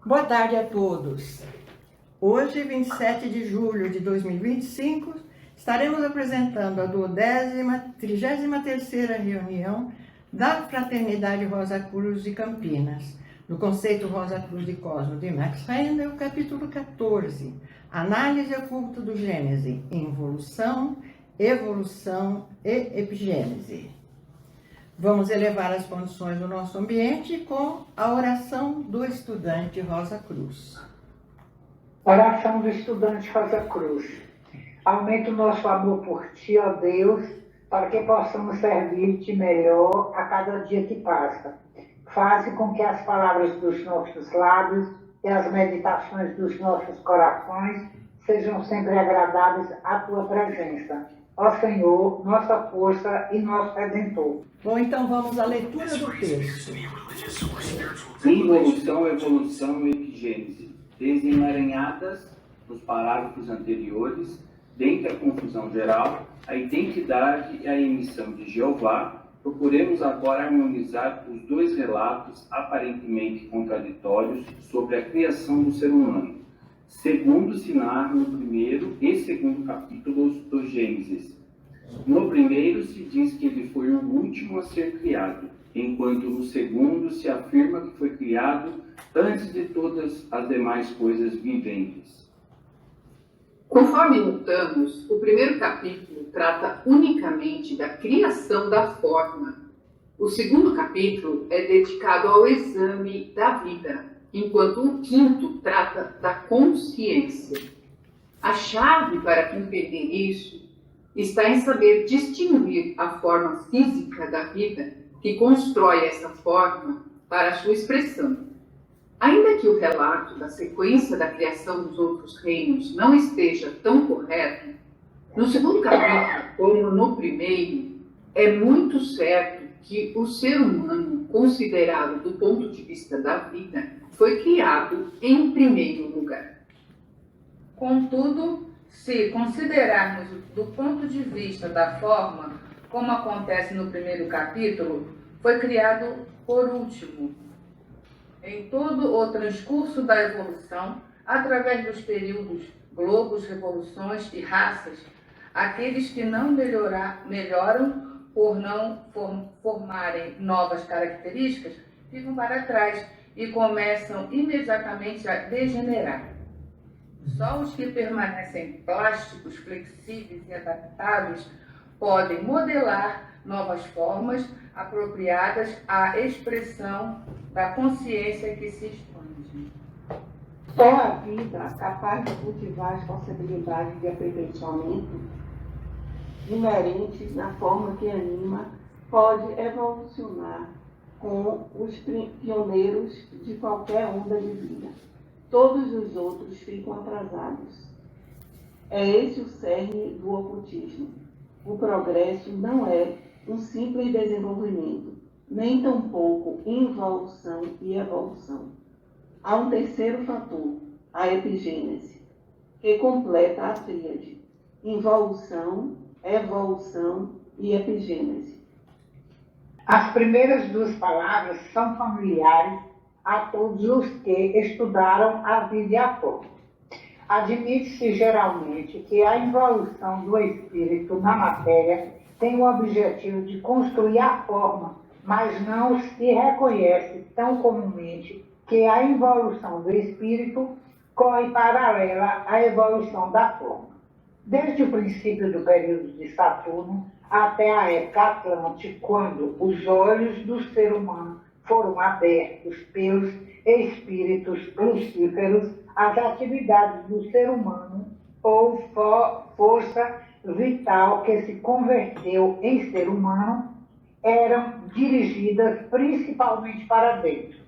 Boa tarde a todos. Hoje, 27 de julho de 2025, estaremos apresentando a 33ª reunião da Fraternidade Rosa Cruz de Campinas, no conceito Rosa Cruz de Cosmos de Max Rendel, capítulo 14, Análise oculta do Gênese, Involução, Evolução e Epigênese. Vamos elevar as condições do nosso ambiente com a oração do estudante Rosa Cruz. Oração do estudante Rosa Cruz. Aumenta o nosso amor por Ti, ó Deus, para que possamos servir-Te melhor a cada dia que passa. Faze com que as palavras dos nossos lábios e as meditações dos nossos corações sejam sempre agradáveis à Tua presença. Ó Senhor, nossa força e nosso Redentor. Bom, então vamos à leitura do texto. Involução, evolução e epigênese, desemaranhadas nos parágrafos anteriores, dentre a confusão geral, a identidade e a emissão de Jeová, procuremos agora harmonizar os dois relatos aparentemente contraditórios sobre a criação do ser humano, segundo se narra no primeiro e segundo capítulos do Gênesis. No primeiro se diz que ele foi o último a ser criado, enquanto no segundo se afirma que foi criado antes de todas as demais coisas viventes. Conforme notamos, o primeiro capítulo trata unicamente da criação da forma. O segundo capítulo é dedicado ao exame da vida, enquanto o quinto trata da consciência. A chave para compreender isso está em saber distinguir a forma física da vida que constrói essa forma para a sua expressão. Ainda que o relato da sequência da criação dos outros reinos não esteja tão correto, no segundo capítulo, como no primeiro, é muito certo que o ser humano, considerado do ponto de vista da vida, foi criado em primeiro lugar. Contudo, se considerarmos do ponto de vista da forma, como acontece no primeiro capítulo, foi criado por último. Em todo o transcurso da evolução, através dos períodos, globos, revoluções e raças, aqueles que não melhoram por não formarem novas características, ficam para trás e começam imediatamente a degenerar. Só os que permanecem plásticos, flexíveis e adaptáveis podem modelar novas formas apropriadas à expressão da consciência que se expande. Só a vida capaz de cultivar as possibilidades de aperfeiçoamento inerentes na forma que anima pode evolucionar com os pioneiros de qualquer onda de vida. Todos os outros ficam atrasados. É esse o cerne do ocultismo. O progresso não é um simples desenvolvimento, nem tampouco involução e evolução. Há um terceiro fator, a epigênese, que completa a tríade: involução, evolução e epigênese. As primeiras duas palavras são familiares a todos os que estudaram a vida e a forma. Admite-se geralmente que a involução do espírito na matéria tem o objetivo de construir a forma, mas não se reconhece tão comumente que a involução do espírito corre paralela à evolução da forma. Desde o princípio do período de Saturno até a época Atlante, quando os olhos do ser humano foram abertos pelos espíritos lucíferos, as atividades do ser humano ou força vital que se converteu em ser humano eram dirigidas principalmente para dentro.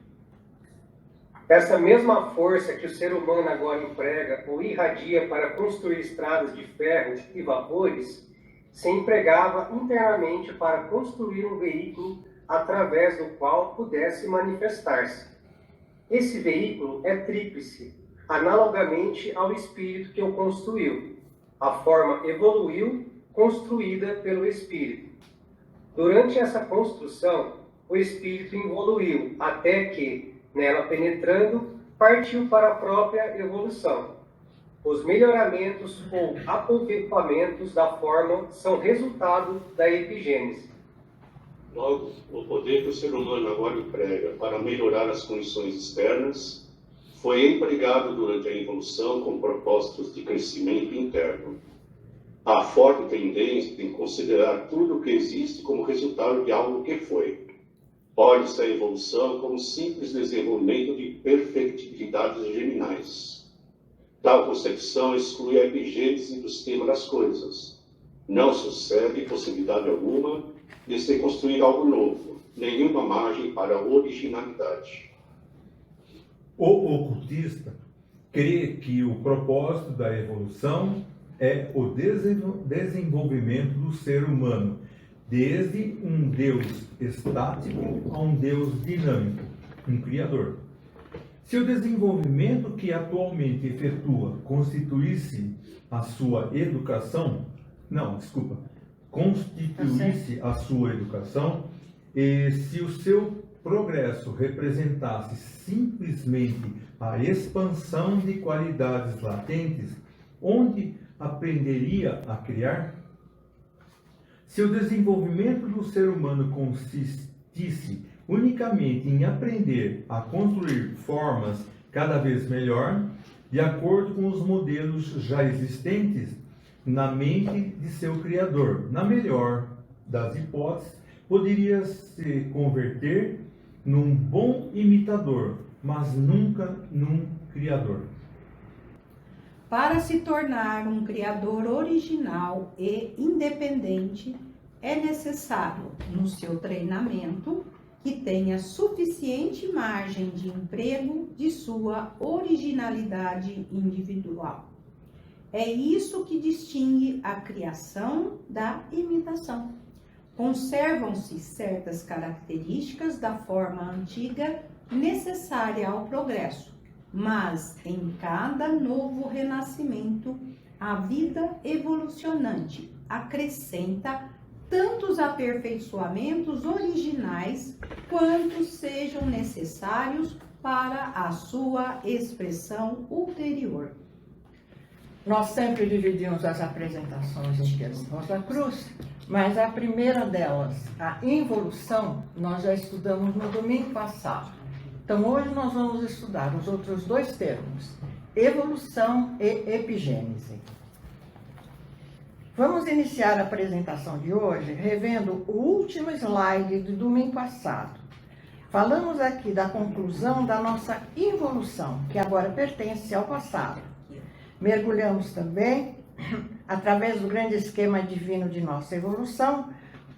Essa mesma força que o ser humano agora emprega ou irradia para construir estradas de ferro e vapores, se empregava internamente para construir um veículo através do qual pudesse manifestar-se. Esse veículo é tríplice, analogamente ao espírito que o construiu. A forma evoluiu, construída pelo espírito. Durante essa construção, o espírito evoluiu até que, nela penetrando, partiu para a própria evolução. Os melhoramentos ou aperfeiçoamentos da forma são resultado da epigênese. Logo, o poder que o ser humano agora emprega para melhorar as condições externas foi empregado durante a evolução com propósitos de crescimento interno. Há forte tendência em considerar tudo o que existe como resultado de algo que foi. Olhe-se a evolução como simples desenvolvimento de perfectibilidades geminais. Tal concepção exclui a epigênese do sistema das coisas. Não sucede possibilidade alguma de se construir algo novo, nenhuma margem para a originalidade. O ocultista crê que o propósito da evolução é o desenvolvimento do ser humano, desde um Deus estático a um Deus dinâmico, um Criador. Se o desenvolvimento que atualmente efetua constituísse a sua educação, constituísse a sua educação, e se o seu progresso representasse simplesmente a expansão de qualidades latentes, onde aprenderia a criar? Se o desenvolvimento do ser humano consistisse unicamente em aprender a construir formas cada vez melhor, de acordo com os modelos já existentes na mente de seu criador, na melhor das hipóteses, poderia se converter num bom imitador, mas nunca num criador. Para se tornar um criador original e independente, é necessário, no seu treinamento, que tenha suficiente margem de emprego de sua originalidade individual. É isso que distingue a criação da imitação. Conservam-se certas características da forma antiga necessária ao progresso, mas em cada novo renascimento, a vida evolucionante acrescenta tantos aperfeiçoamentos originais quanto sejam necessários para a sua expressão ulterior. Nós sempre dividimos as apresentações em termos de Rosa Cruz, mas a primeira delas, a involução, nós já estudamos no domingo passado. Então, hoje nós vamos estudar os outros dois termos, evolução e epigênese. Vamos iniciar a apresentação de hoje revendo o último slide do domingo passado. Falamos aqui da conclusão da nossa involução, que agora pertence ao passado. Mergulhamos também, através do grande esquema divino de nossa evolução,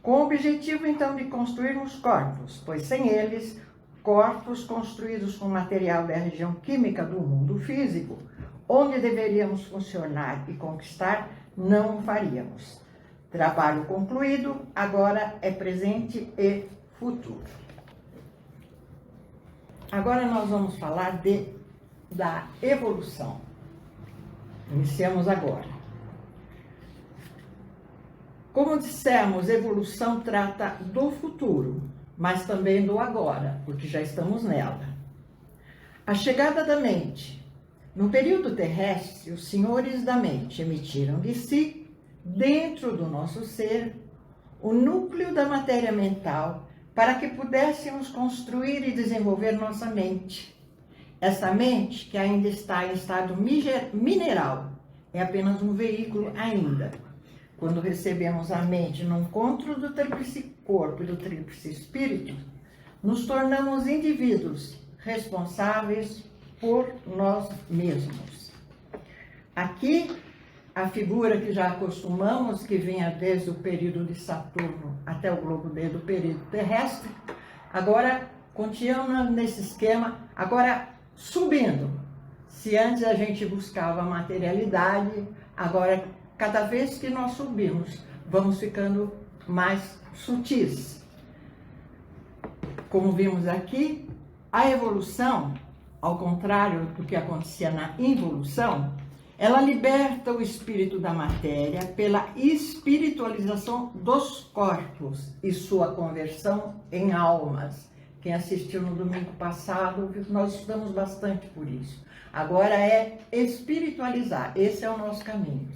com o objetivo então de construirmos corpos, pois sem eles, corpos construídos com material da região química do mundo físico, onde deveríamos funcionar e conquistar, não o faríamos. Trabalho concluído, agora é presente e futuro. Agora nós vamos falar da evolução. Iniciamos agora. Como dissemos, evolução trata do futuro, mas também do agora, porque já estamos nela. A chegada da mente. No período terrestre, os senhores da mente emitiram de si, dentro do nosso ser, o núcleo da matéria mental, para que pudéssemos construir e desenvolver nossa mente. Essa mente, que ainda está em estado mineral, é apenas um veículo ainda. Quando recebemos a mente no encontro do tríplice corpo e do tríplice espírito, nos tornamos indivíduos responsáveis por nós mesmos. Aqui, a figura que já acostumamos, que vinha desde o período de Saturno até o globo desde o período terrestre, agora continua nesse esquema, agora subindo. Se antes a gente buscava materialidade, agora cada vez que nós subimos, vamos ficando mais sutis. Como vimos aqui, a evolução, ao contrário do que acontecia na involução, ela liberta o espírito da matéria pela espiritualização dos corpos e sua conversão em almas, Quem assistiu no domingo passado, nós estudamos bastante por isso. Agora é espiritualizar, esse é o nosso caminho.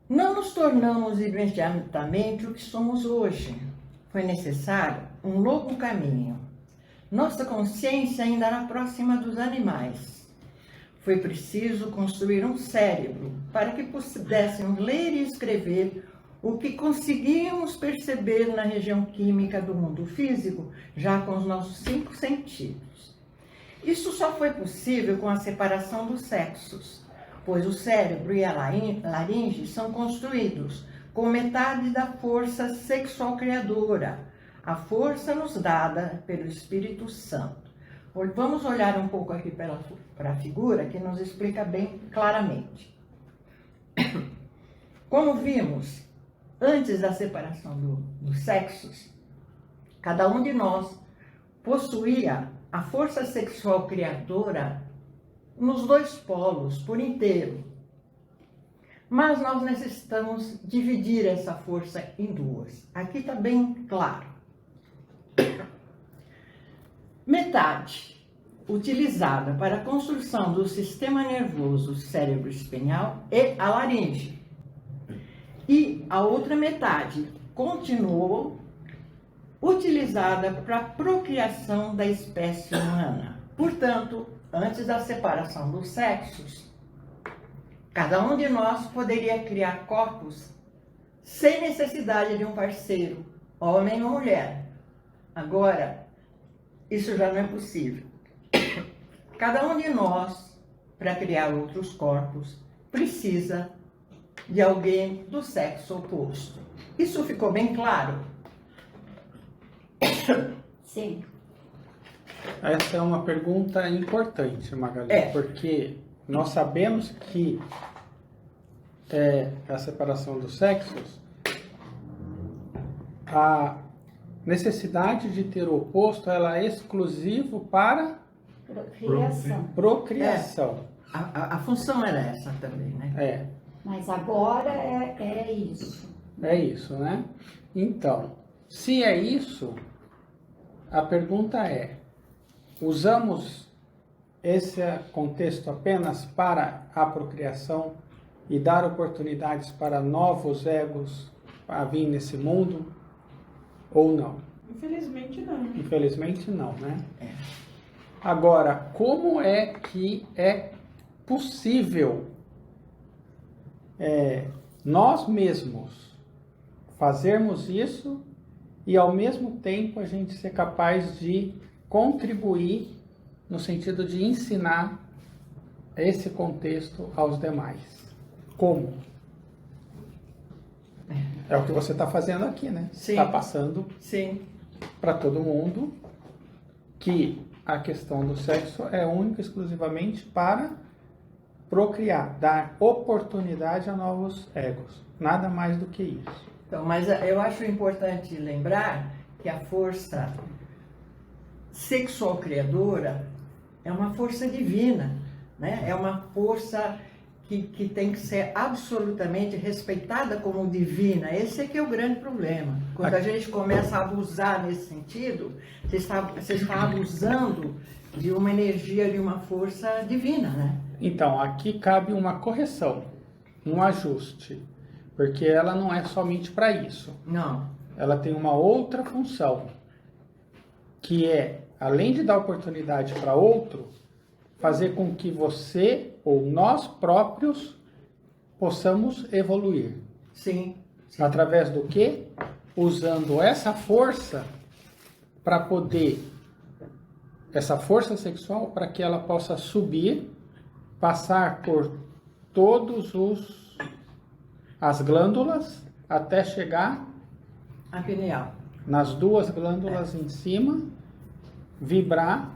Não nos tornamos imediatamente o que somos hoje. Foi necessário um longo caminho. Nossa consciência ainda era próxima dos animais. Foi preciso construir um cérebro para que pudéssemos ler e escrever o que conseguíamos perceber na região química do mundo físico, já com os nossos 5 sentidos. Isso só foi possível com a separação dos sexos, pois o cérebro e a laringe são construídos com metade da força sexual criadora, a força nos dada pelo Espírito Santo. Vamos olhar um pouco aqui para a figura que nos explica bem claramente. Como vimos, antes da separação dos sexos, cada um de nós possuía a força sexual criadora nos 2 polos, por inteiro. Mas nós necessitamos dividir essa força em 2. Aqui está bem claro. Metade utilizada para a construção do sistema nervoso cérebro espinhal é a laringe. E a outra metade continuou utilizada para a procriação da espécie humana. Portanto, antes da separação dos sexos, cada um de nós poderia criar corpos sem necessidade de um parceiro, homem ou mulher. Agora, isso já não é possível. Cada um de nós, para criar outros corpos, precisa de alguém do sexo oposto. Isso ficou bem claro? Sim. Essa é uma pergunta importante, Magali, porque nós sabemos que a separação dos sexos, a necessidade de ter o oposto, ela é exclusivo para procriação. A função era essa também, né? Mas agora é isso. É isso, né? Então, se é isso, a pergunta é: usamos esse contexto apenas para a procriação e dar oportunidades para novos egos a vir nesse mundo ou não? Infelizmente não. Infelizmente não, né? Agora, como é que é possível nós mesmos fazermos isso e ao mesmo tempo a gente ser capaz de contribuir no sentido de ensinar esse contexto aos demais? Como? É o que você está fazendo aqui, né? Está passando para todo mundo que a questão do sexo é única e exclusivamente para procriar, dar oportunidade a novos egos. Nada mais do que isso. Então, mas eu acho importante lembrar que a força sexual criadora é uma força divina, né? É uma força que tem que ser absolutamente respeitada como divina. Esse é que é o grande problema. Quando a gente começa a abusar nesse sentido, você está abusando de uma energia, de uma força divina, né? Então, aqui cabe uma correção, um ajuste, porque ela não é somente para isso. Não. Ela tem uma outra função, que é, além de dar oportunidade para outro, fazer com que você ou nós próprios possamos evoluir. Sim. Através do quê? Usando essa força para poder, essa força sexual, para que ela possa subir, passar por todos as glândulas até chegar a pineal. Nas 2 glândulas em cima, vibrar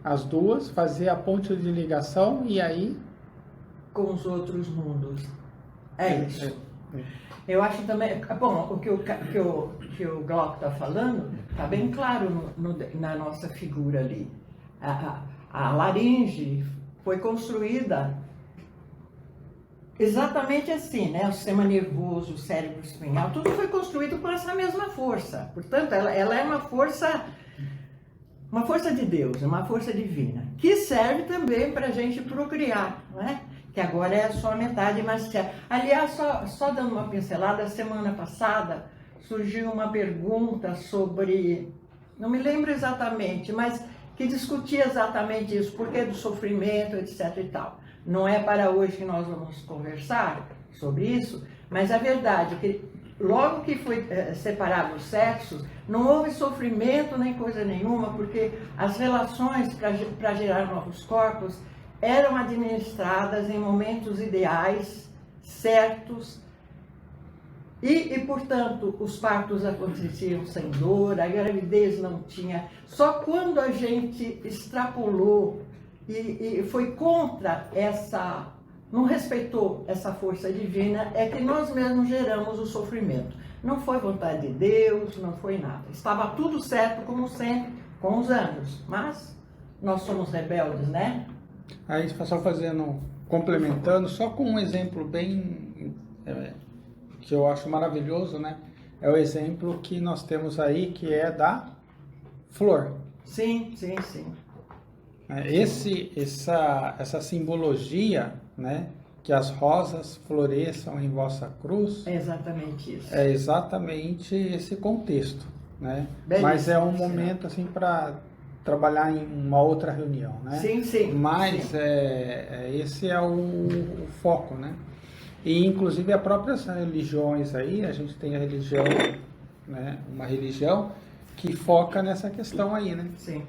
as 2, fazer a ponte de ligação e aí com os outros mundos. É isso. Eu acho também, bom, o que o Glauco está falando está bem claro na nossa figura ali. A laringe foi construída exatamente assim, né? O sistema nervoso, o cérebro espinhal, tudo foi construído com essa mesma força. Portanto, ela é uma força uma força de Deus, uma força divina, que serve também para a gente procriar, não é? Que agora é só a metade, mas aliás, só dando uma pincelada, semana passada surgiu uma pergunta sobre, não me lembro exatamente, mas que discutia exatamente isso, por que do sofrimento, etc e tal. Não é para hoje que nós vamos conversar sobre isso, mas a verdade é que logo que foi separado os sexos, não houve sofrimento nem coisa nenhuma, porque as relações para gerar novos corpos eram administradas em momentos ideais, certos, e, portanto, os partos aconteciam sem dor, a gravidez não tinha. Só quando a gente extrapolou e foi contra essa, não respeitou essa força divina, é que nós mesmos geramos o sofrimento. Não foi vontade de Deus, não foi nada. Estava tudo certo, como sempre, com os anos. Mas nós somos rebeldes, né? Aí, só complementando, só com um exemplo bem... que eu acho maravilhoso, né? É o exemplo que nós temos aí, que é da flor. Sim, sim, sim. Essa simbologia, né? Que as rosas floresçam em vossa cruz. É exatamente isso. É exatamente esse contexto, né? Belíssimo, mas é um momento, assim, para trabalhar em uma outra reunião, né? Sim, sim. Mas sim. Esse é o foco, né? E, inclusive, as próprias religiões aí, a gente tem a religião, né, uma religião que foca nessa questão aí, né? Sim.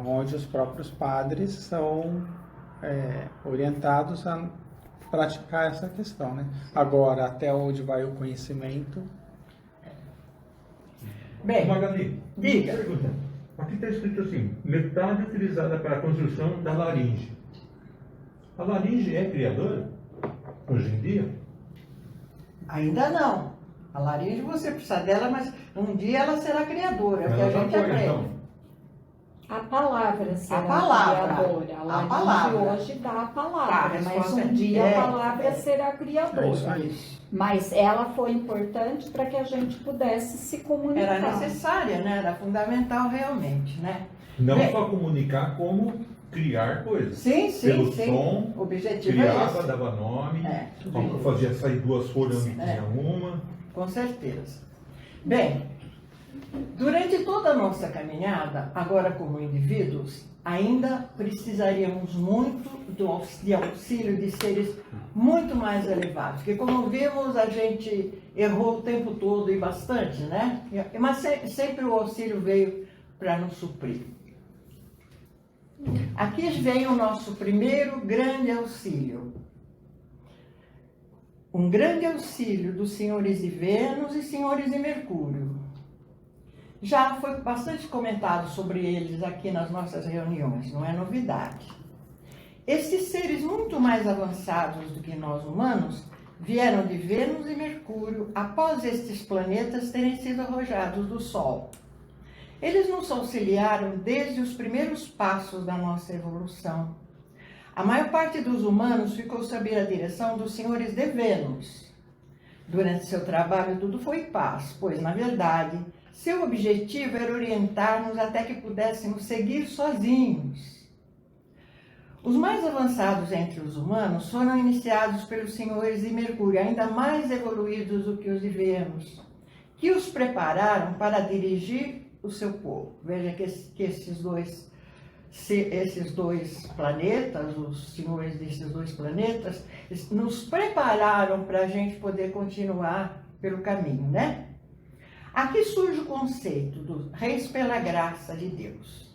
Onde os próprios padres são orientados a praticar essa questão, né? Agora, até onde vai o conhecimento... Bem, Magali, diga. Pergunta. Aqui está escrito assim, metade utilizada para a construção da laringe. A laringe é criadora? Hoje em dia? Ainda não. A laringe você precisa dela, mas um dia ela será criadora, é o que a gente aprende. Então. A palavra será A palavra. criadora. A A laringe palavra. hoje dá a palavra, A mas resposta um dia é- a palavra será criadora. É isso aí. Isso. Mas ela foi importante para que a gente pudesse se comunicar. Era necessária, né? Era fundamental realmente, né? Não Bem. só comunicar, como criar coisas. Sim, sim, Pelo sim. som, O objetivo é criava, esse. dava nome, Tudo isso. fazia sair duas folhas onde É. tinha uma. Com certeza. Bem, durante toda a nossa caminhada, agora como indivíduos, ainda precisaríamos muito de auxílio de seres muito mais elevados, porque como vimos, a gente errou o tempo todo e bastante, né? Mas sempre o auxílio veio para nos suprir. Aqui vem o nosso primeiro grande auxílio. Um grande auxílio dos senhores de Vênus e senhores de Mercúrio. Já foi bastante comentado sobre eles aqui nas nossas reuniões, não é novidade. Esses seres muito mais avançados do que nós humanos vieram de Vênus e Mercúrio após estes planetas terem sido arrojados do Sol. Eles nos auxiliaram desde os primeiros passos da nossa evolução. A maior parte dos humanos ficou sob a direção dos senhores de Vênus. Durante seu trabalho tudo foi paz, pois, na verdade, seu objetivo era orientar-nos até que pudéssemos seguir sozinhos. Os mais avançados entre os humanos foram iniciados pelos senhores de Mercúrio, ainda mais evoluídos do que os de Vênus, que os prepararam para dirigir o seu povo. Veja que esses dois planetas, os senhores desses dois planetas, nos prepararam para a gente poder continuar pelo caminho, né? Aqui surge o conceito dos reis pela graça de Deus.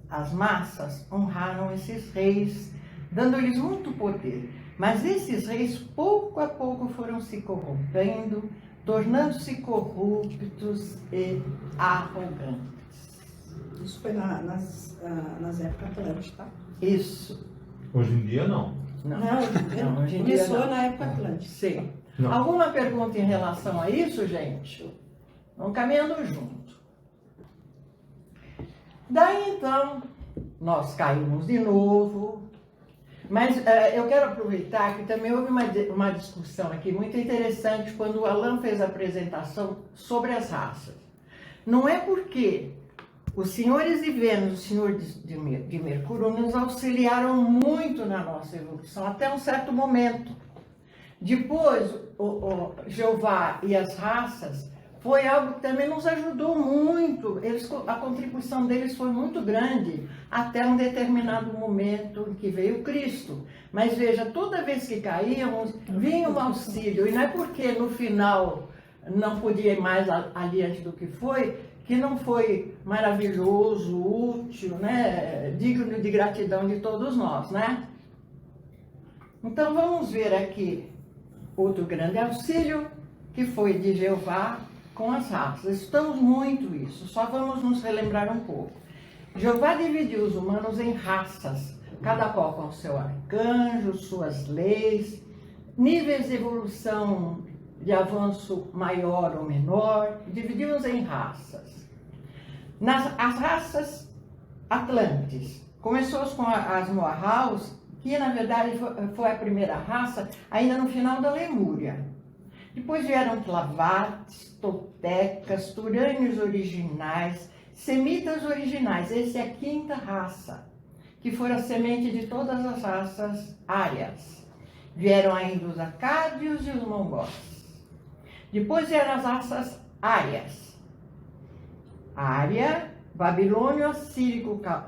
As massas honraram esses reis, dando-lhes muito poder, mas esses reis pouco a pouco foram se corrompendo, tornando-se corruptos e arrogantes. Isso foi nas épocas Atlânticas, tá? Isso. Hoje em dia, não. Não, hoje em dia começou não. na época Atlântica. Sim. Não. Alguma pergunta em relação a isso, gente? Vamos caminhando junto. Daí, então, nós caímos de novo. Mas eu quero aproveitar que também houve uma discussão aqui muito interessante quando o Alan fez a apresentação sobre as raças. Não é porque Os senhores de Vênus, o senhor de Mercúrio, nos auxiliaram muito na nossa evolução, até um certo momento. Depois, o Jeová e as raças foi algo que também nos ajudou muito. A contribuição deles foi muito grande, até um determinado momento em que veio Cristo. Mas veja, toda vez que caíamos, vinha um auxílio. E não é porque no final não podia ir mais adiante do que foi, que não foi maravilhoso, útil, né? Digno de gratidão de todos nós, né? Então vamos ver aqui outro grande auxílio, que foi de Jeová com as raças. Estamos muito isso, só vamos nos relembrar um pouco. Jeová dividiu os humanos em raças, cada qual com seu arcanjo, suas leis, níveis de evolução de avanço maior ou menor, dividimos em raças. As raças Atlantes, começou com as Moahaus, que na verdade foi a primeira raça, ainda no final da Lemúria. Depois vieram Tlavates, Toltecas, Turânios originais, Semitas originais, essa é a quinta raça, que foi a semente de todas as raças árias. Vieram ainda os Acádios e os Mongóis. Depois vieram as raças árias. Ária, Babilônio,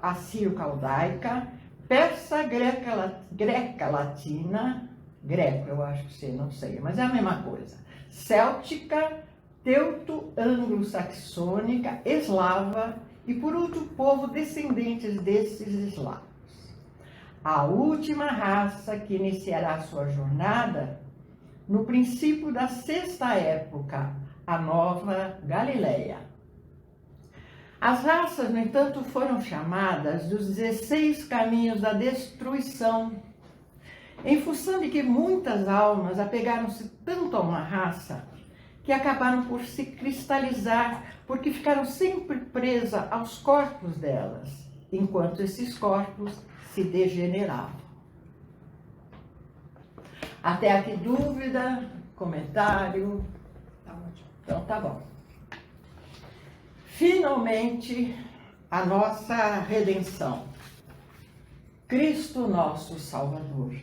Assírio-Caldaica, Persa, Greca Latina, Greco, eu acho que sei, não sei, mas é a mesma coisa. Céltica, Teuto, Anglo-Saxônica, Eslava e, por último, povo descendentes desses eslavos. A última raça que iniciará sua jornada no princípio da sexta época, a Nova Galileia. As raças, no entanto, foram chamadas dos 16 caminhos da destruição, em função de que muitas almas apegaram-se tanto a uma raça que acabaram por se cristalizar, porque ficaram sempre presas aos corpos delas, enquanto esses corpos se degeneravam. Até aqui dúvida, comentário? Tá ótimo. Então tá bom. Finalmente, a nossa redenção. Cristo nosso Salvador.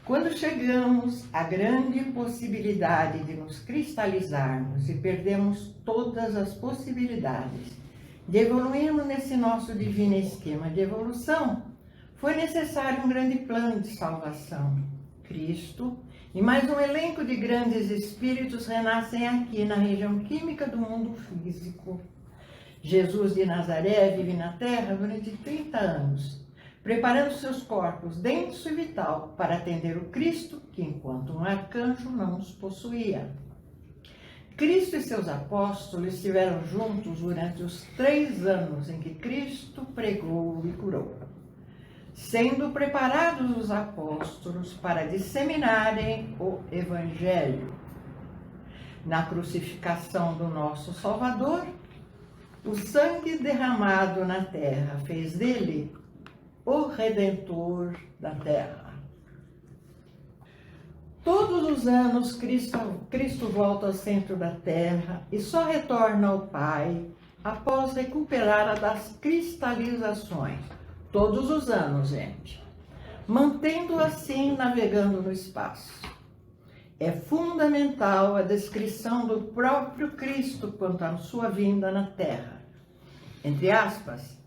Quando chegamos à grande possibilidade de nos cristalizarmos e perdemos todas as possibilidades de evoluirmos nesse nosso divino esquema de evolução, foi necessário um grande plano de salvação. Cristo e mais um elenco de grandes espíritos renascem aqui na região química do mundo físico. Jesus de Nazaré vive na Terra durante 30 anos, preparando seus corpos denso e vital para atender o Cristo que, enquanto um arcanjo, não os possuía. Cristo e seus apóstolos estiveram juntos durante os 3 anos em que Cristo pregou e curou, sendo preparados os apóstolos para disseminarem o Evangelho. Na crucificação do nosso Salvador, o sangue derramado na terra fez dele o Redentor da terra. Todos os anos, Cristo volta ao centro da terra e só retorna ao Pai após recuperar a das cristalizações. Todos os anos, gente. Mantendo assim, navegando no espaço. É fundamental a descrição do próprio Cristo quanto à sua vinda na Terra. Entre aspas,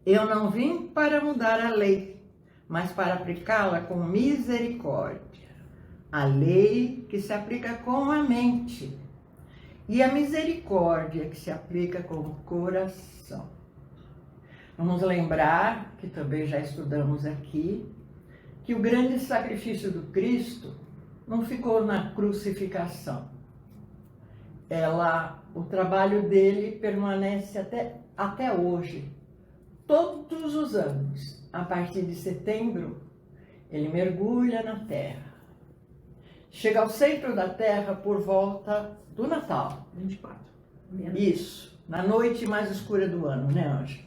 eu não vim para mudar a lei, mas para aplicá-la com misericórdia. A lei que se aplica com a mente e a misericórdia que se aplica com o coração. Vamos lembrar, que também já estudamos aqui, que o grande sacrifício do Cristo não ficou na crucificação. O trabalho dele permanece até hoje. Todos os anos, a partir de setembro, ele mergulha na Terra. Chega ao centro da Terra por volta do Natal. 24. Isso, na noite mais escura do ano, né, Ângela?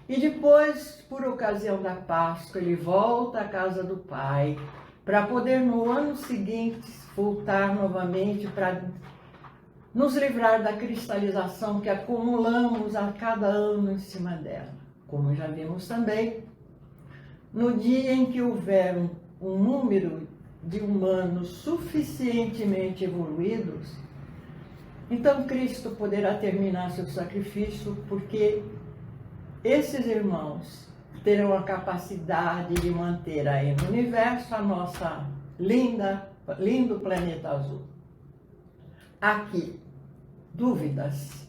E depois, por ocasião da Páscoa, ele volta à casa do Pai, para poder no ano seguinte voltar novamente para nos livrar da cristalização que acumulamos a cada ano em cima dela. Como já vimos também, no dia em que houver um número de humanos suficientemente evoluídos, então Cristo poderá terminar seu sacrifício, porque esses irmãos terão a capacidade de manter aí no universo a nossa lindo planeta azul. Aqui, dúvidas?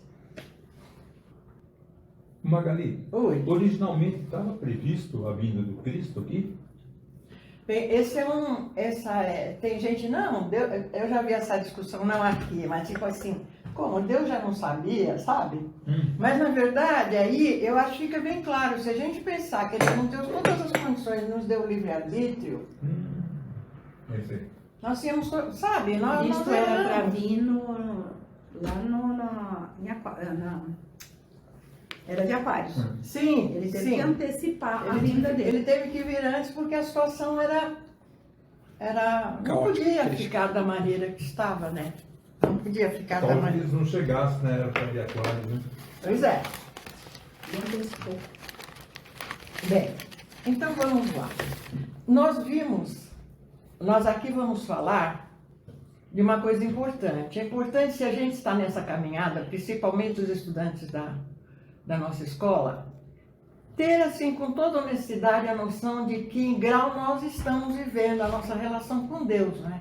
Magali, Oi. Originalmente estava previsto a vinda do Cristo aqui? Bem, tem gente, não, eu já vi essa discussão, não aqui, mas tipo assim, como Deus já não sabia, sabe? Mas na verdade, aí eu acho que fica bem claro, se a gente pensar que Ele não deu todas as condições, nos deu o livre-arbítrio, nós íamos, sabe? Isso era para vir em Aquário. Era de Aquário. Sim, ele teve sim. que antecipar a vinda dele. Ele teve que vir antes porque a situação não podia ficar da maneira que estava, né? Não podia ficar da Talvez maneira. eles não chegassem na época de Aquário, né? Pois é. Ele antecipou. Bem, então vamos lá. Nós aqui vamos falar de uma coisa importante. É importante, se a gente está nessa caminhada, principalmente os estudantes da nossa escola, ter, assim, com toda honestidade, a noção de que em grau nós estamos vivendo a nossa relação com Deus, né?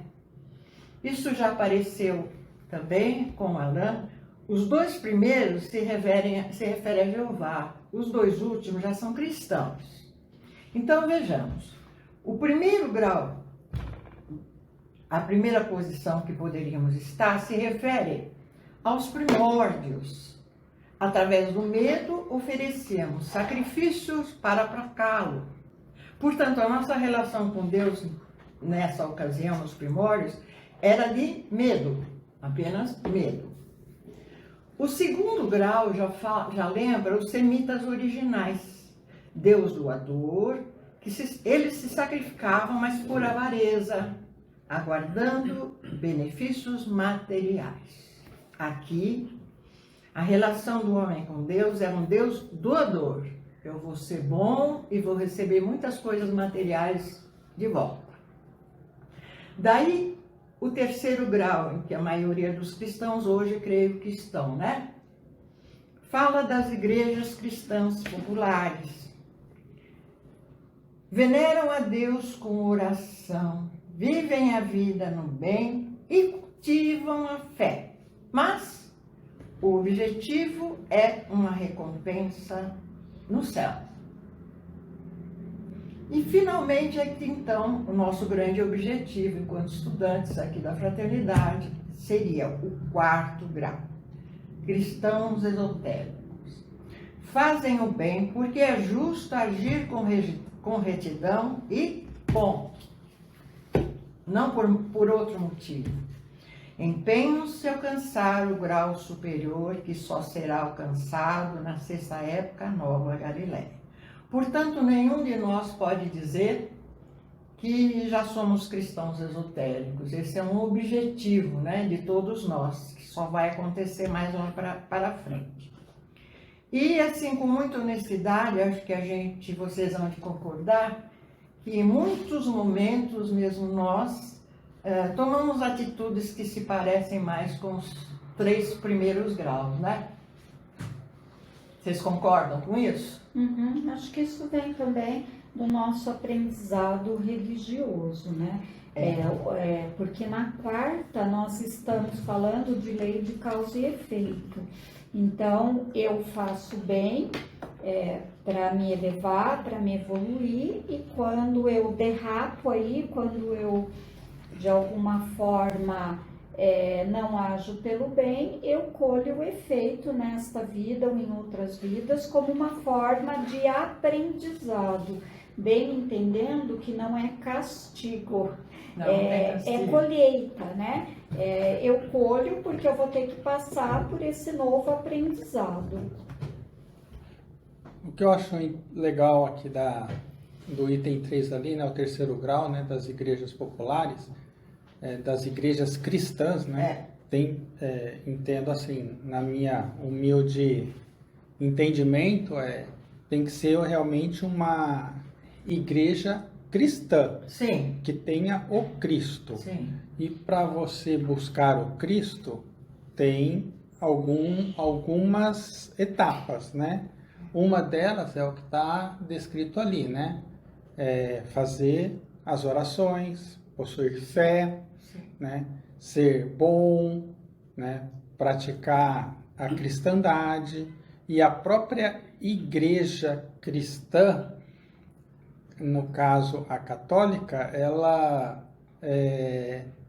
Isso já apareceu também com Alain. Os dois primeiros se referem a Jeová, os dois últimos já são cristãos. Então, vejamos, o primeiro grau, a primeira posição que poderíamos estar, se refere aos primórdios. Através do medo, oferecemos sacrifícios para aplacá-lo. Portanto, a nossa relação com Deus, nessa ocasião, nos primórdios, era de medo, apenas medo. O segundo grau já lembra os semitas originais, Deus doador, que eles se sacrificavam, mas por avareza, aguardando benefícios materiais. Aqui, a relação do homem com Deus é um Deus doador. Eu vou ser bom e vou receber muitas coisas materiais de volta. Daí, o terceiro grau, em que a maioria dos cristãos hoje creio que estão, né? Fala das igrejas cristãs populares. Veneram a Deus com oração, vivem a vida no bem e cultivam a fé. Mas o objetivo é uma recompensa no céu. E finalmente aqui então o nosso grande objetivo enquanto estudantes aqui da fraternidade seria o quarto grau. Cristãos esotéricos. Fazem o bem porque é justo agir com retidão e ponto. Não por outro motivo. Empenham-se a alcançar o grau superior que só será alcançado na sexta época nova Galileia. Portanto, nenhum de nós pode dizer que já somos cristãos esotéricos. Esse é um objetivo, né, de todos nós, que só vai acontecer mais lá para frente. E assim, com muita honestidade, acho que vocês vão concordar, que em muitos momentos mesmo nós tomamos atitudes que se parecem mais com os 3 primeiros graus, né? Vocês concordam com isso? Acho que isso vem também do nosso aprendizado religioso, né? Porque na quarta nós estamos falando de lei de causa e efeito. Então, eu faço bem para me elevar, para me evoluir, e quando eu derrapo aí, quando eu de alguma forma não ajo pelo bem, eu colho o efeito nesta vida ou em outras vidas como uma forma de aprendizado, bem entendendo que não é castigo, é colheita, né? Eu colho porque eu vou ter que passar por esse novo aprendizado. O que eu acho legal aqui do item 3 ali, né, o terceiro grau, né, das igrejas populares, das igrejas cristãs, né? entendo assim, na minha humilde entendimento, tem que ser realmente uma igreja cristã, Sim, que tenha o Cristo. sim. E para você buscar o Cristo, tem algumas etapas, né? Uma delas é o que está descrito ali, né? Fazer as orações, possuir fé, né? Ser bom, né? Praticar a cristandade. E a própria igreja cristã, no caso a católica, ela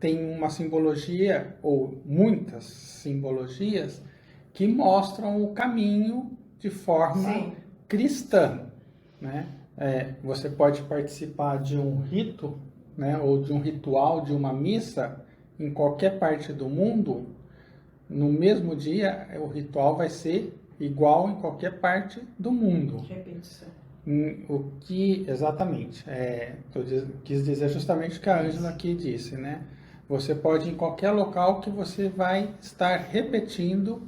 tem uma simbologia, ou muitas simbologias, que mostram o caminho de forma Sim. cristã, né? Você pode participar de um rito, né, ou de um ritual, de uma missa, em qualquer parte do mundo, no mesmo dia, o ritual vai ser igual em qualquer parte do mundo. Repetição. O que, exatamente, quis dizer justamente o que a Ângela aqui disse, né? Você pode ir em qualquer local que você vai estar repetindo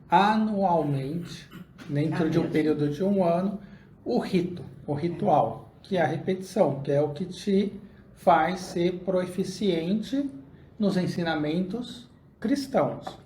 anualmente, dentro de um período de um ano, o ritual, que é a repetição, que é o que te faz ser proeficiente nos ensinamentos cristãos,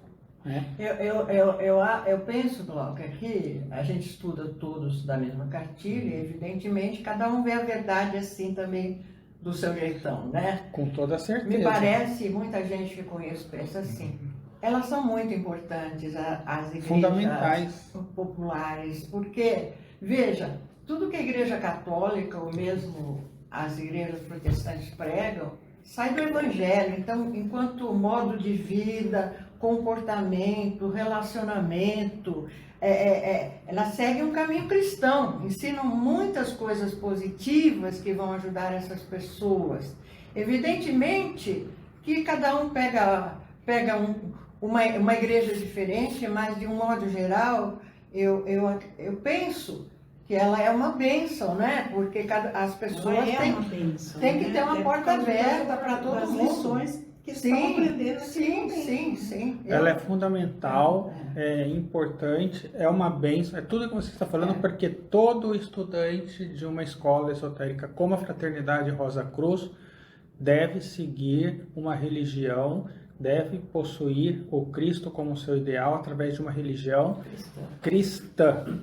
né? Eu penso, Glauca, que a gente estuda todos da mesma cartilha e, evidentemente, cada um vê a verdade assim também do seu jeitão, né? Com toda certeza. Me parece, muita gente que conheço pensa assim, elas são muito importantes, as igrejas fundamentais, populares, porque, veja, tudo que a igreja católica, ou mesmo as igrejas protestantes pregam, sai do evangelho. Então, enquanto modo de vida, comportamento, relacionamento, elas seguem um caminho cristão, ensinam muitas coisas positivas que vão ajudar essas pessoas. Evidentemente que cada um pega uma igreja diferente, mas de um modo geral, eu penso que ela é uma bênção, né? Porque as pessoas têm que ter uma porta aberta para todo mundo. Lições que estão aprendendo. Sim. Ela é fundamental, é importante, é uma bênção, é tudo que você está falando, porque todo estudante de uma escola esotérica como a Fraternidade Rosa Cruz deve seguir uma religião, deve possuir o Cristo como seu ideal através de uma religião cristã.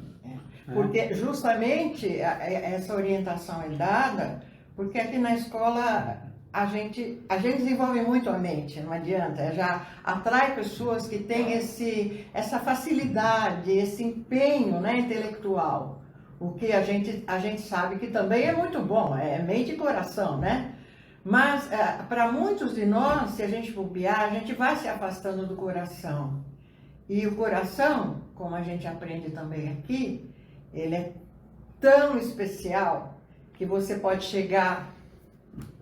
Porque justamente essa orientação é dada porque aqui na escola a gente desenvolve muito a mente, não adianta, já atrai pessoas que têm essa facilidade, esse empenho, né, intelectual, o que a gente sabe que também é muito bom, é mente e coração, né? Mas para muitos de nós, se a gente bobear, a gente vai se afastando do coração. E o coração, como a gente aprende também aqui, ele é tão especial que você pode chegar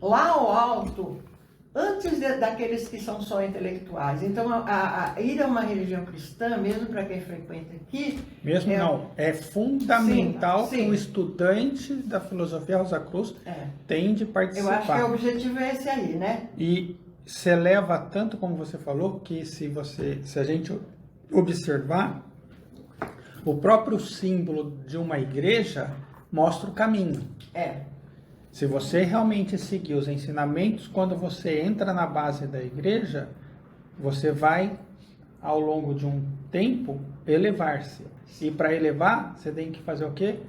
lá ao alto antes daqueles que são só intelectuais. Então, ir a uma religião cristã, mesmo para quem frequenta aqui... É fundamental sim. que o estudante da filosofia Rosa Cruz tem de participar. Eu acho que o objetivo é esse aí, né? E se eleva tanto, como você falou, que se a gente observar, o próprio símbolo de uma igreja mostra o caminho. Se você realmente seguir os ensinamentos, quando você entra na base da igreja, você vai, ao longo de um tempo, elevar-se. E para elevar, você tem que fazer o quê?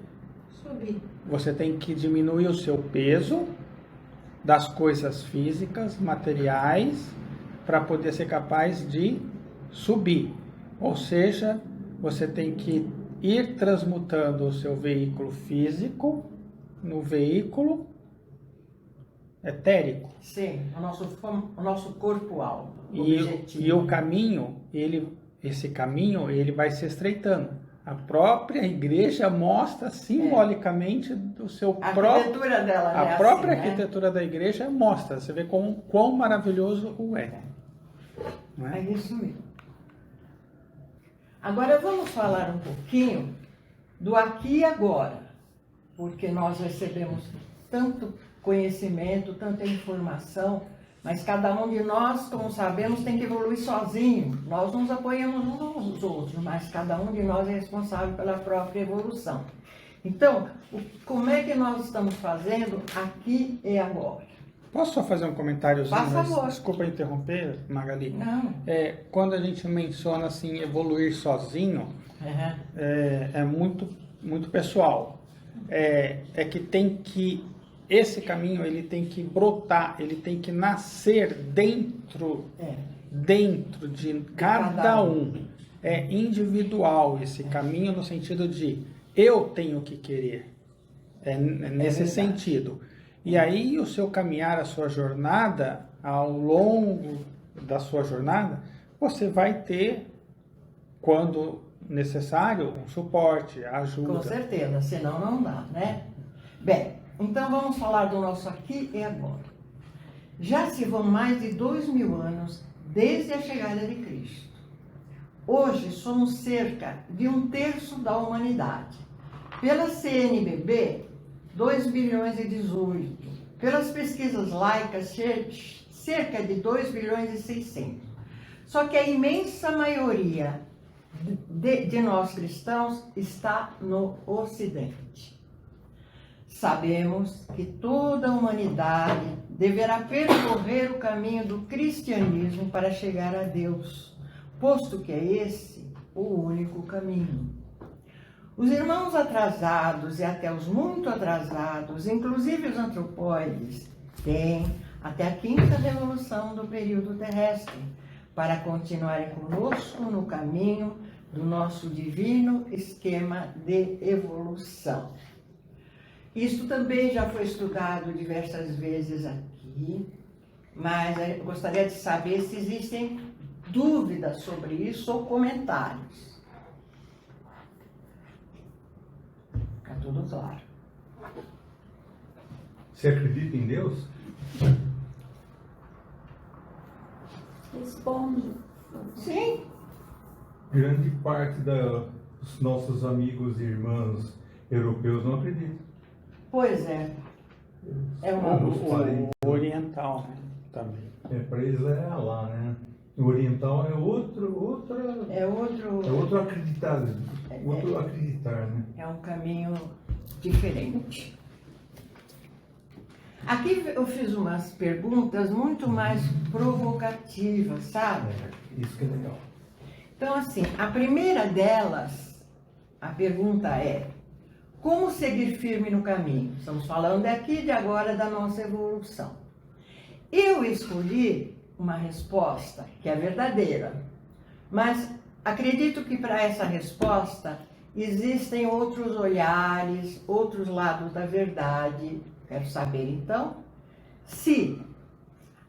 Subir. Você tem que diminuir o seu peso das coisas físicas, materiais, para poder ser capaz de subir. Ou seja, você tem que ir transmutando o seu veículo físico no veículo etérico. Sim, o nosso corporal. E o caminho, esse caminho, ele vai se estreitando. A própria igreja mostra simbolicamente do seu a próprio... arquitetura dela, né? A própria assim, arquitetura da igreja mostra. Você vê quão maravilhoso o é. Não é? É isso mesmo. Agora vamos falar um pouquinho do aqui e agora, porque nós recebemos tanto conhecimento, tanta informação, Mas cada um de nós, como sabemos, tem que evoluir sozinho. Nós nos apoiamos uns aos outros, mas cada um de nós é responsável pela própria evolução. Então, como é que nós estamos fazendo aqui e agora? Posso só fazer um comentáriozinho? Por favor. Desculpa interromper, Magali. Não. Quando a gente menciona assim, evoluir sozinho, é muito, muito pessoal. É que tem que, esse caminho ele tem que brotar, ele tem que nascer dentro de cada um. É individual esse caminho no sentido de eu tenho que querer. É nesse sentido. E aí o seu caminhar, a sua jornada, ao longo da sua jornada, você vai ter, quando necessário, um suporte, ajuda. Com certeza, senão não dá, né? Bem, então vamos falar do nosso aqui e agora. Já se vão mais de 2000 anos desde a chegada de Cristo. Hoje somos cerca de 1/3 da humanidade. Pela CNBB, 2 bilhões e 18. Pelas pesquisas laicas, cerca de 2 bilhões e 600. Só que a imensa maioria de nós cristãos está no Ocidente. Sabemos que toda a humanidade deverá percorrer o caminho do cristianismo para chegar a Deus, posto que é esse o único caminho. Os irmãos atrasados e até os muito atrasados, inclusive os antropóides, têm até a 5ª revolução do período terrestre para continuarem conosco no caminho do nosso divino esquema de evolução. Isto também já foi estudado diversas vezes aqui, mas eu gostaria de saber se existem dúvidas sobre isso ou comentários. Fica tudo claro. Você acredita em Deus? Responde. Sim. Grande parte dos nossos amigos e irmãos europeus não acreditam. Pois é. É o oriental, né? Também. Para eles é lá, né? O oriental é outro acreditar, acreditar, né? É um caminho diferente. Aqui eu fiz umas perguntas muito mais provocativas, sabe? Isso que é legal. Então, assim, a primeira delas, a pergunta é: como seguir firme no caminho? Estamos falando aqui de agora da nossa evolução. Eu escolhi uma resposta que é verdadeira, mas acredito que para essa resposta existem outros olhares, outros lados da verdade. Quero saber, então, se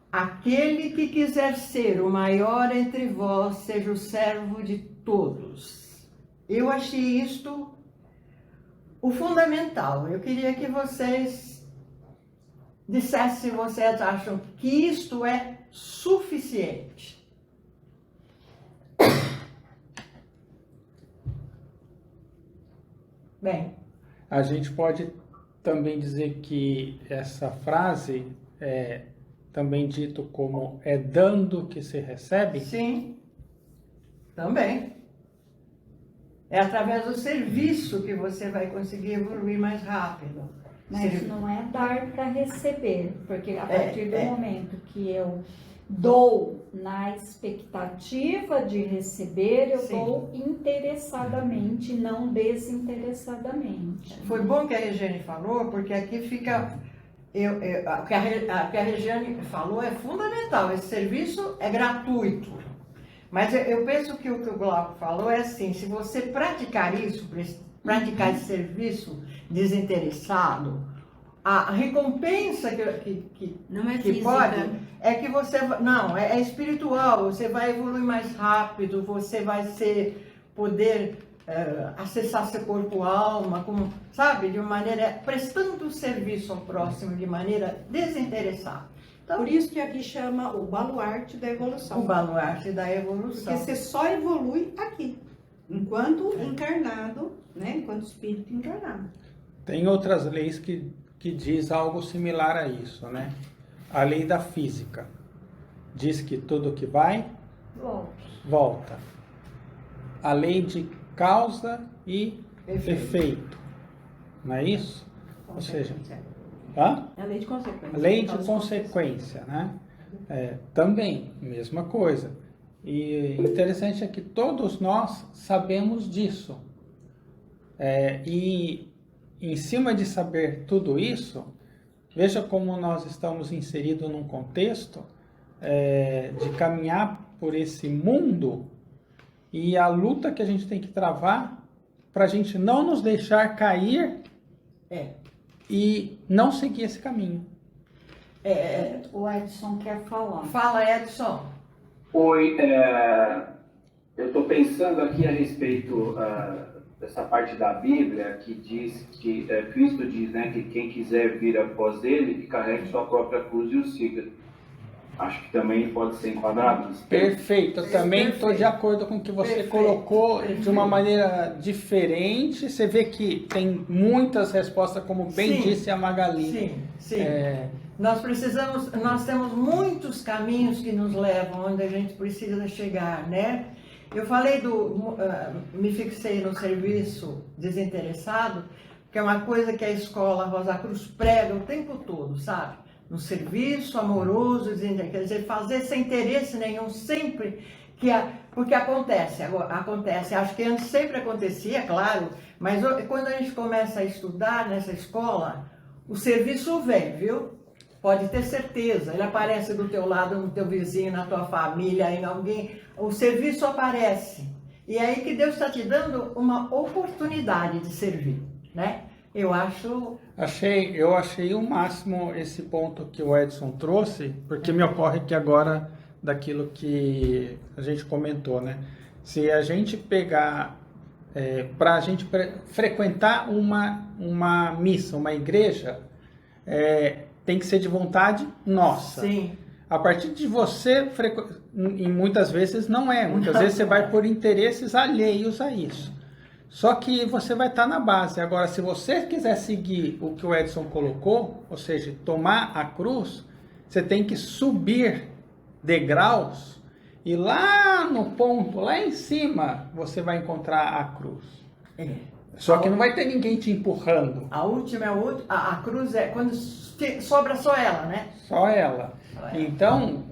aquele que quiser ser o maior entre vós seja o servo de todos. Eu achei isto o fundamental. Eu queria que vocês dissessem se vocês acham que isto é suficiente. Bem, a gente pode também dizer que essa frase é também dito como é dando que se recebe? Sim, também. É através do serviço que você vai conseguir evoluir mais rápido. Mas não é dar para receber, porque a partir do momento que eu dou na expectativa de receber, eu dou interessadamente, não desinteressadamente. Foi bom que a Regiane falou, porque aqui fica... o que a Regiane falou é fundamental, esse serviço é gratuito. Mas eu penso que o que o Glauco falou é assim: se você praticar isso, praticar esse serviço desinteressado, a recompensa que não é que física. pode é que você... Não, é espiritual, você vai evoluir mais rápido, você vai poder acessar seu corpo-alma, sabe, de uma maneira, prestando serviço ao próximo de maneira desinteressada. Então, por isso que aqui chama o baluarte da evolução. O baluarte da evolução. Porque você só evolui aqui, enquanto encarnado, né? Enquanto espírito encarnado. Tem outras leis que diz algo similar a isso, né? A lei da física. diz que tudo que vai, volta. A lei de causa e efeito. Não é isso? Ou seja, hã? É a lei de consequência. Lei de consequência, né? Também, mesma coisa. E interessante é que todos nós sabemos disso. E em cima de saber tudo isso, veja como nós estamos inseridos num contexto de caminhar por esse mundo e a luta que a gente tem que travar para a gente não nos deixar cair e não seguir esse caminho. O Edson quer falar. Fala, Edson. Oi, eu estou pensando aqui a respeito dessa parte da Bíblia que diz que Cristo diz, né, que quem quiser vir após ele, que carregue sua própria cruz e o siga. Acho que também pode ser enquadrado. Perfeito, eu também estou de acordo com o que você colocou de uma maneira diferente. Você vê que tem muitas respostas, como bem disse a Magali. Sim. Nós temos muitos caminhos que nos levam onde a gente precisa chegar, né? Eu falei me fixei no serviço desinteressado, que é uma coisa que a escola Rosa Cruz prega o tempo todo, sabe? No serviço amoroso, quer dizer, fazer sem interesse nenhum, sempre porque acontece, acho que antes sempre acontecia, claro, mas quando a gente começa a estudar nessa escola, o serviço vem, viu? Pode ter certeza, ele aparece do teu lado, no teu vizinho, na tua família, em alguém, o serviço aparece. E é aí que Deus está te dando uma oportunidade de servir, né? Eu achei o máximo esse ponto que o Edson trouxe, porque me ocorre que agora, daquilo que a gente comentou, né? Se a gente pegar, para a gente frequentar uma missa, uma igreja, tem que ser de vontade nossa. Sim. A partir de você, e muitas vezes não é, muitas vezes você vai por interesses alheios a isso. Só que você vai estar na base. Agora, se você quiser seguir o que o Edson colocou, ou seja, tomar a cruz, você tem que subir degraus e lá no ponto, lá em cima, você vai encontrar a cruz. Só que não vai ter ninguém te empurrando. A última a cruz é quando sobra só ela, né? Só ela. Então,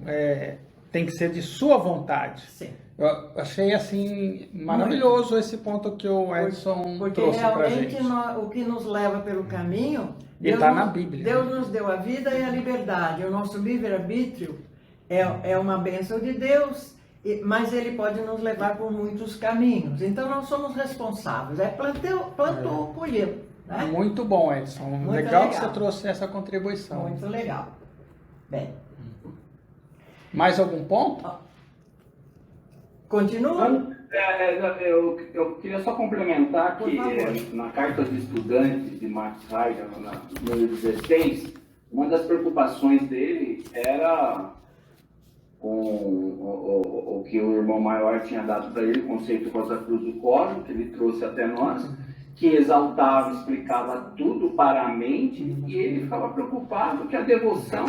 tem que ser de sua vontade. Sim. Eu achei assim maravilhoso esse ponto que o Edson trouxe pra gente. Porque realmente o que nos leva pelo caminho, está na Bíblia. Deus nos deu a vida e a liberdade. O nosso livre-arbítrio é uma bênção de Deus, mas ele pode nos levar por muitos caminhos. Então nós somos responsáveis. Plantou, colheu. Né? Muito bom, Edson. Muito legal que você trouxe essa contribuição. Muito legal. Bem. Mais algum ponto? Continua? Eu queria só complementar que na Carta dos Estudantes de Max Heidel, no número 16, uma das preocupações dele era com o que o irmão maior tinha dado para ele, o conceito Rosa Cruz do Cosmo, que ele trouxe até nós, que exaltava, explicava tudo para a mente, e ele ficava preocupado que a devoção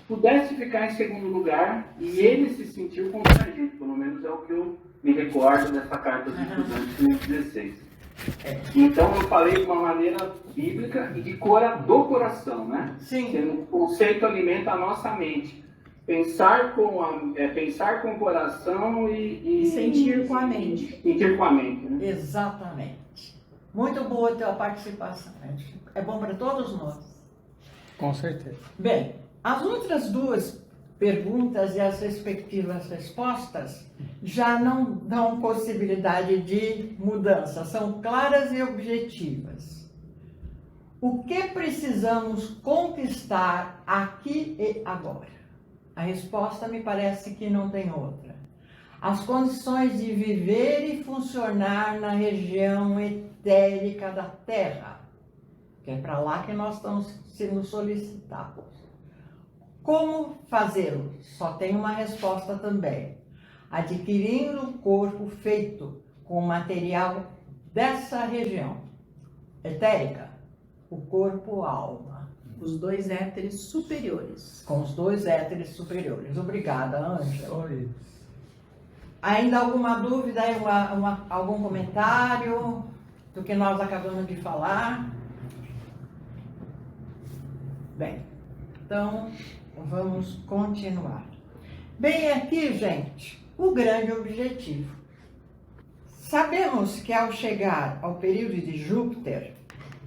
pudesse ficar em segundo lugar, e ele se sentiu constrangido, pelo menos é o que eu me recordo dessa Carta dos Estudantes no 16. Então eu falei de uma maneira bíblica e do coração, né? Sim. O conceito alimenta a nossa mente. Pensar com o coração e sentir com a mente. Sentir com a mente, né? Exatamente. Muito boa a tua participação. É bom para todos nós. Com certeza. Bem, as outras duas perguntas e as respectivas respostas já não dão possibilidade de mudança, são claras e objetivas. O que precisamos conquistar aqui e agora? A resposta me parece que não tem outra. As condições de viver e funcionar na região etérica da Terra, que é para lá que nós estamos sendo solicitados. Como fazê-lo? Só tem uma resposta também. Adquirindo um corpo feito com material dessa região etérica, o corpo-alma. Os dois éteres superiores. Com os dois éteres superiores. Obrigada, Ângela. Só isso. Ainda alguma dúvida, algum comentário do que nós acabamos de falar? Bem, então vamos continuar. Bem, aqui, gente, o grande objetivo. Sabemos que ao chegar ao período de Júpiter,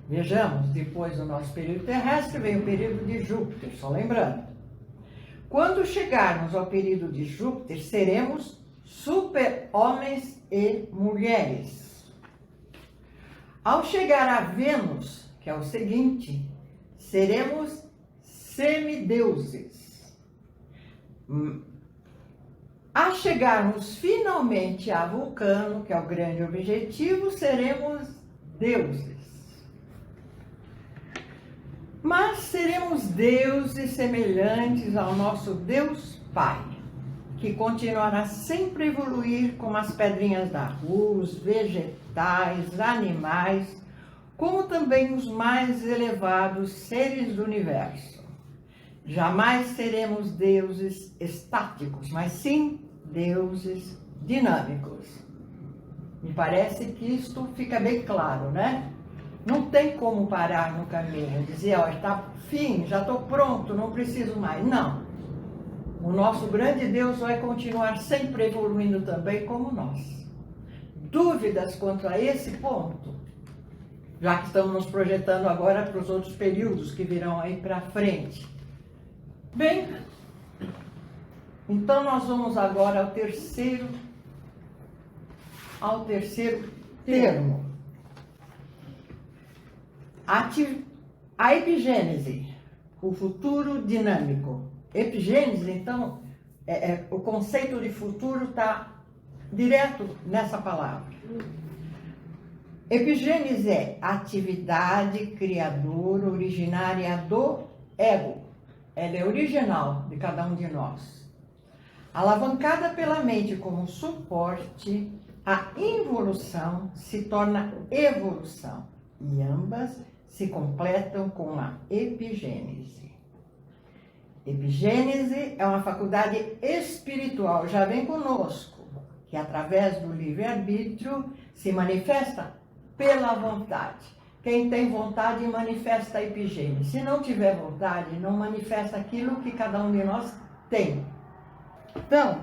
vejamos, depois do nosso período terrestre vem o período de Júpiter, só lembrando. Quando chegarmos ao período de Júpiter, seremos super-homens e mulheres. Ao chegar a Vênus, que é o seguinte, seremos semideuses. A chegarmos finalmente a Vulcano, que é o grande objetivo, seremos deuses. Mas seremos deuses semelhantes ao nosso Deus Pai, que continuará sempre a evoluir como as pedrinhas da rua, os vegetais, animais, como também os mais elevados seres do universo. Jamais seremos deuses estáticos, mas sim deuses dinâmicos. Me parece que isto fica bem claro, né? Não tem como parar no caminho, dizer, ó, está fim, já estou pronto, não preciso mais. Não. O nosso grande Deus vai continuar sempre evoluindo também como nós. Dúvidas quanto a esse ponto? Já que estamos nos projetando agora para os outros períodos que virão aí para frente. Bem, então nós vamos agora ao terceiro termo. A epigênese, o futuro dinâmico. Epigênese, então, o conceito de futuro está direto nessa palavra. Epigênese é atividade criadora originária do ego. Ela é original de cada um de nós. Alavancada pela mente como suporte, a involução se torna evolução e ambas se completam com a epigênese. Epigênese é uma faculdade espiritual, já vem conosco, que através do livre-arbítrio se manifesta pela vontade. Quem tem vontade manifesta a epigênese. Se não tiver vontade, não manifesta aquilo que cada um de nós tem. Então,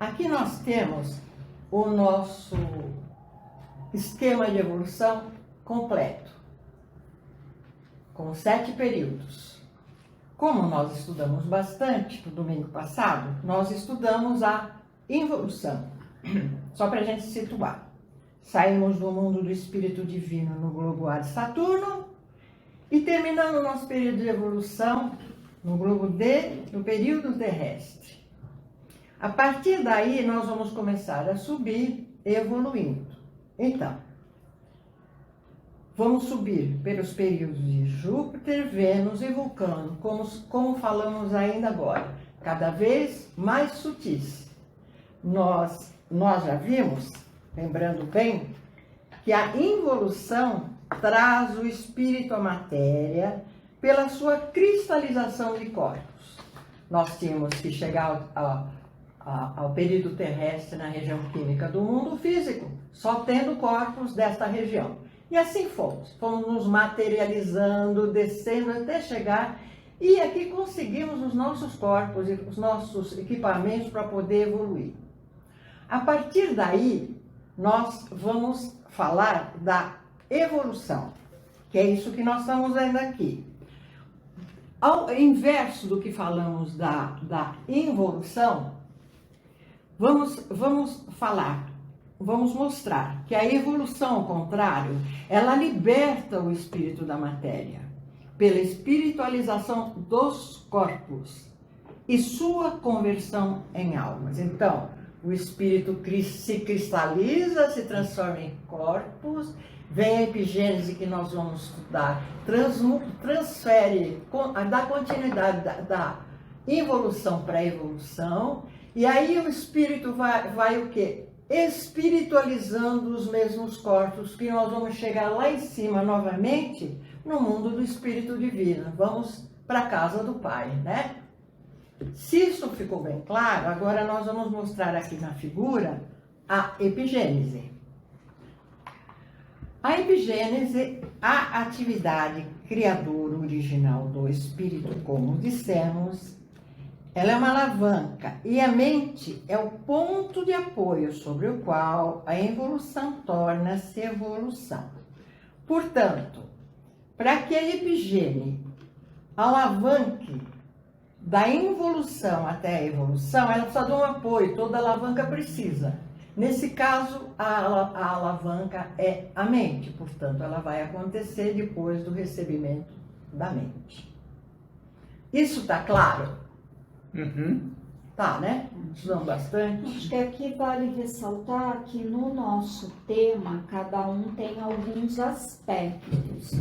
aqui nós temos o nosso esquema de evolução completo, com 7 períodos. Como nós estudamos bastante no domingo passado, nós estudamos a involução. Só para a gente se situar. Saímos do mundo do espírito divino no globo A de Saturno e terminando o nosso período de evolução no globo D, no período terrestre. A partir daí, nós vamos começar a subir, evoluindo. Então, vamos subir pelos períodos de Júpiter, Vênus e Vulcano, como falamos ainda agora, cada vez mais sutis. Nós já vimos, lembrando bem, que a involução traz o espírito à matéria pela sua cristalização de corpos. Nós tínhamos que chegar ao período terrestre na região química do mundo físico, só tendo corpos desta região. E assim fomos nos materializando, descendo até chegar, e aqui conseguimos os nossos corpos e os nossos equipamentos para poder evoluir. A partir daí, nós vamos falar da evolução, que é isso que nós estamos vendo aqui. Ao inverso do que falamos da involução, vamos mostrar que a evolução, ao contrário, ela liberta o espírito da matéria pela espiritualização dos corpos e sua conversão em almas. Então, o espírito se cristaliza, se transforma em corpos, vem a epigênese que nós vamos estudar, transfere, dá continuidade da involução para a evolução, e aí o espírito vai o quê? Espiritualizando os mesmos corpos, que nós vamos chegar lá em cima novamente no mundo do Espírito Divino. Vamos para a casa do Pai, né? Se isso ficou bem claro, agora nós vamos mostrar aqui na figura a epigênese. A epigênese, a atividade criadora original do espírito, como dissemos, ela é uma alavanca e a mente é o ponto de apoio sobre o qual a evolução torna-se evolução. Portanto, para que a epigênese alavanque da involução até a evolução, ela precisa de um apoio, toda alavanca precisa. Nesse caso, a alavanca é a mente, portanto, ela vai acontecer depois do recebimento da mente. Isso está claro? Uhum. Tá, né? Estudamos bastante. Acho que aqui vale ressaltar que no nosso tema, cada um tem alguns aspectos,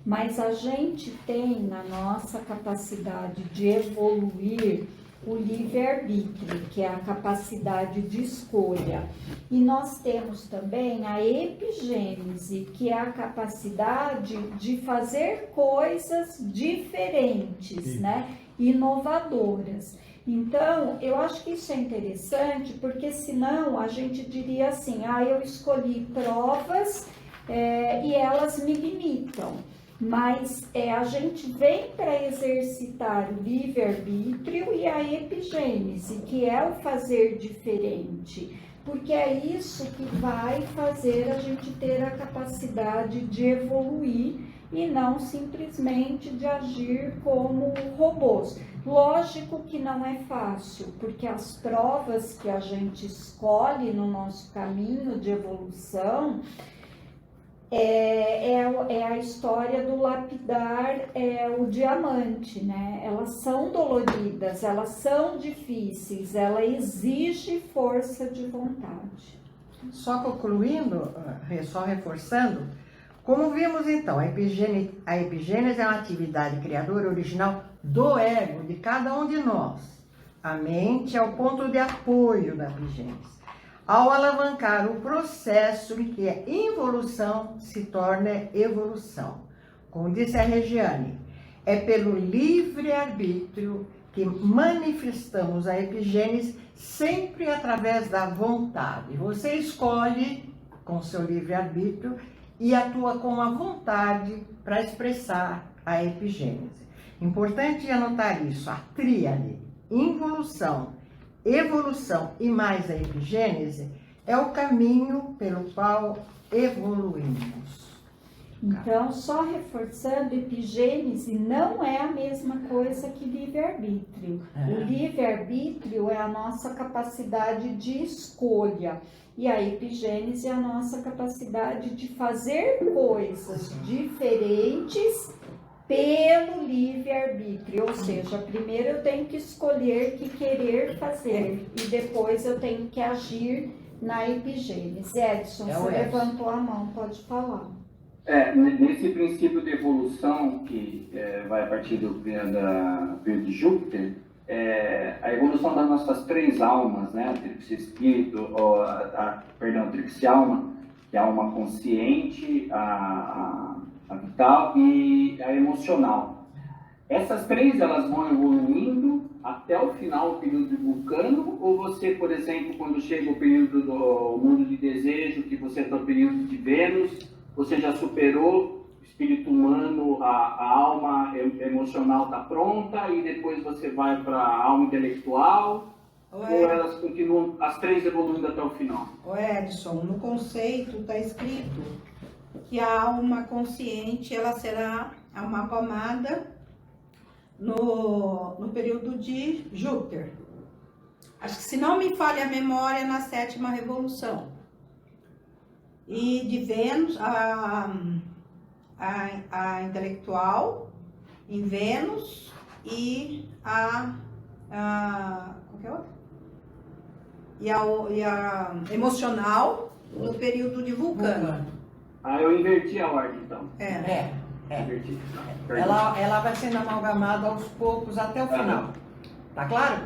mas a gente tem na nossa capacidade de evoluir o livre-arbítrio, que é a capacidade de escolha. E nós temos também a epigênese, que é a capacidade de fazer coisas diferentes, né? Inovadoras. Então, eu acho que isso é interessante, porque senão a gente diria assim, eu escolhi provas e elas me limitam. Mas a gente vem para exercitar o livre-arbítrio e a epigênese, que é o fazer diferente, porque é isso que vai fazer a gente ter a capacidade de evoluir e não simplesmente de agir como robôs. Lógico que não é fácil, porque as provas que a gente escolhe no nosso caminho de evolução é a história do lapidar o diamante, né? Elas são doloridas, elas são difíceis, ela exige força de vontade. Só concluindo, só reforçando, como vimos então, a epigênese é uma atividade criadora original do ego, de cada um de nós. A mente é o ponto de apoio da epigênese. Ao alavancar o processo em que a involução se torna evolução. Como disse a Regiane, é pelo livre-arbítrio que manifestamos a epigênese sempre através da vontade. Você escolhe com seu livre-arbítrio e atua com a vontade para expressar a epigênese. Importante anotar isso, a tríade, involução, evolução e mais a epigênese é o caminho pelo qual evoluímos. Então, só reforçando, epigênese não é a mesma coisa que livre-arbítrio. O livre-arbítrio é a nossa capacidade de escolha e a epigênese é a nossa capacidade de fazer coisas diferentes pelo livre-arbítrio, ou seja, primeiro eu tenho que escolher que querer fazer e depois eu tenho que agir na epigênese. Edson, você levantou a mão, pode falar. Nesse princípio de evolução, que vai a partir do período de Júpiter, a evolução das nossas três almas, né, a tríplice espírito, a tríplice alma, que é a alma consciente, a vital e a emocional. Essas três, elas vão evoluindo até o final do período de Vulcano, ou você, por exemplo, quando chega o período do mundo de desejo, que você está no período de Vênus, você já superou o espírito humano, a alma emocional está pronta e depois você vai para a alma intelectual, ou elas continuam, as três evoluindo até o final? Edson, no conceito está escrito que a alma consciente ela será amalgamada no período de Júpiter. Acho que, se não me falha a memória, na 7ª revolução. E de Vênus, a intelectual em Vênus e qual que é outra? E a emocional no período de Vulcano. Eu inverti a ordem, então. Inverti. Ela vai sendo amalgamada aos poucos até o final. Tá claro?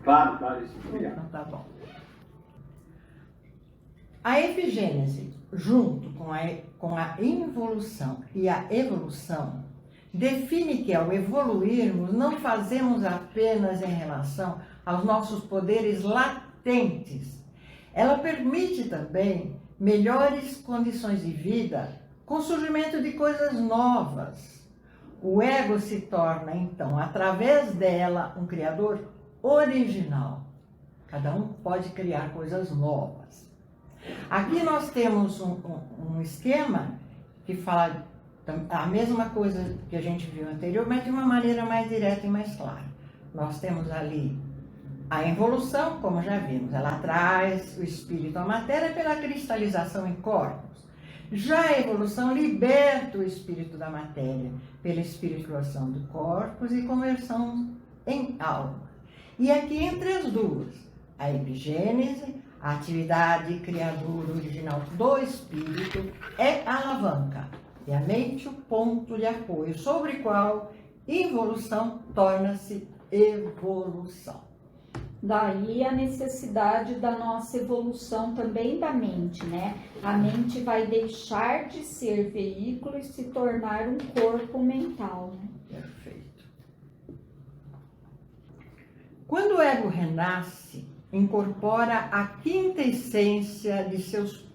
Claro, isso. Obrigado. Então, tá bom. A epigênese, junto com a involução e a evolução, define que ao evoluirmos não fazemos apenas em relação aos nossos poderes latentes. Ela permite também melhores condições de vida com o surgimento de coisas novas. O ego se torna, então, através dela, um criador original. Cada um pode criar coisas novas. Aqui nós temos um esquema que fala a mesma coisa que a gente viu anterior, mas de uma maneira mais direta e mais clara. Nós temos ali a involução, como já vimos, ela traz o espírito à matéria pela cristalização em corpos. Já a evolução liberta o espírito da matéria pela espirituação de corpos e conversão em alma. E aqui entre as duas, a epigênese, a atividade criadora original do espírito, é a alavanca e a mente o ponto de apoio sobre o qual involução torna-se evolução. Daí a necessidade da nossa evolução também da mente, né? A mente vai deixar de ser veículo e se tornar um corpo mental, né? Perfeito. Quando o ego renasce, incorpora a quinta essência de seus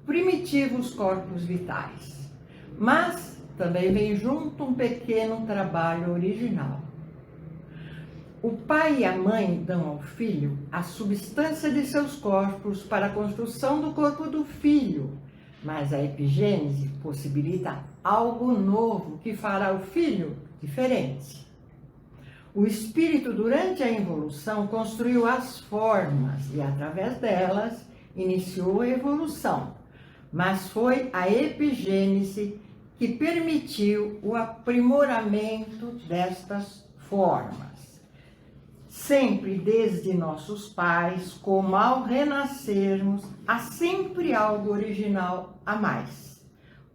primitivos corpos vitais. Mas também vem junto um pequeno trabalho original. O pai e a mãe dão ao filho a substância de seus corpos para a construção do corpo do filho, mas a epigênese possibilita algo novo que fará o filho diferente. O espírito, durante a involução, construiu as formas e, através delas, iniciou a evolução, mas foi a epigênese que permitiu o aprimoramento destas formas. Sempre desde nossos pais, como ao renascermos, há sempre algo original a mais.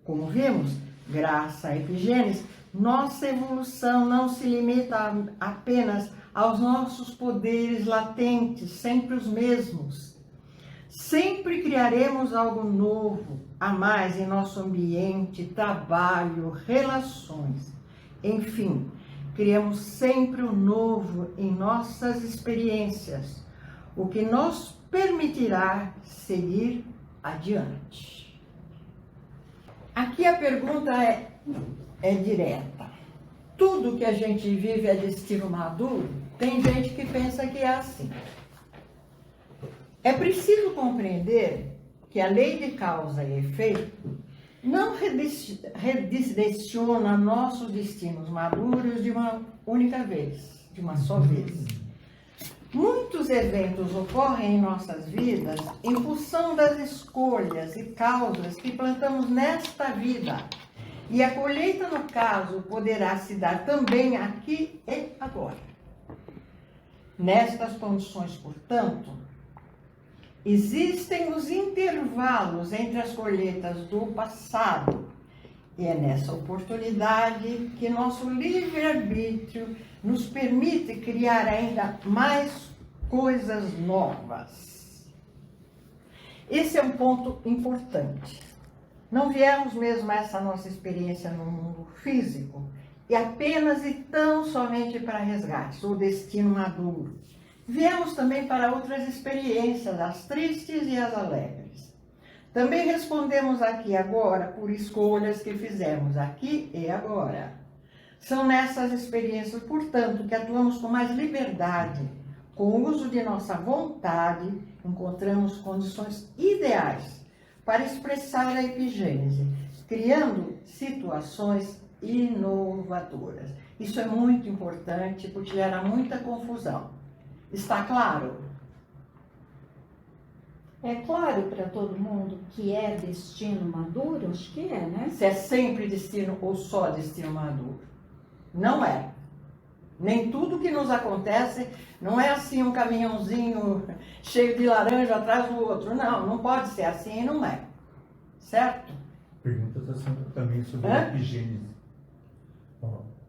Como vimos, graças à epigênese, nossa evolução não se limita apenas aos nossos poderes latentes, sempre os mesmos. Sempre criaremos algo novo a mais em nosso ambiente, trabalho, relações. Enfim, criamos sempre o novo em nossas experiências, o que nos permitirá seguir adiante. Aqui a pergunta é direta. Tudo que a gente vive é destino maduro? Tem gente que pensa que é assim. É preciso compreender que a lei de causa e efeito não redireciona nossos destinos maduros de uma única vez, de uma só vez. Muitos eventos ocorrem em nossas vidas em função das escolhas e causas que plantamos nesta vida. E a colheita, no caso, poderá se dar também aqui e agora. Nestas condições, portanto, existem os intervalos entre as colheitas do passado. E é nessa oportunidade que nosso livre-arbítrio nos permite criar ainda mais coisas novas. Esse é um ponto importante. Não viemos mesmo a essa nossa experiência no mundo físico e apenas e tão somente para resgates, ou destino maduro. Viemos também para outras experiências, as tristes e as alegres. Também respondemos aqui agora por escolhas que fizemos aqui e agora. São nessas experiências, portanto, que atuamos com mais liberdade, com o uso de nossa vontade, encontramos condições ideais para expressar a epigênese, criando situações inovadoras. Isso é muito importante porque gera muita confusão. Está claro? É claro para todo mundo que é destino maduro? Acho que é, né? Se é sempre destino ou só destino maduro. Não é. Nem tudo que nos acontece não é assim um caminhãozinho cheio de laranja atrás do outro. Não, não pode ser assim e não é. Certo? Pergunta também sobre a epigênese.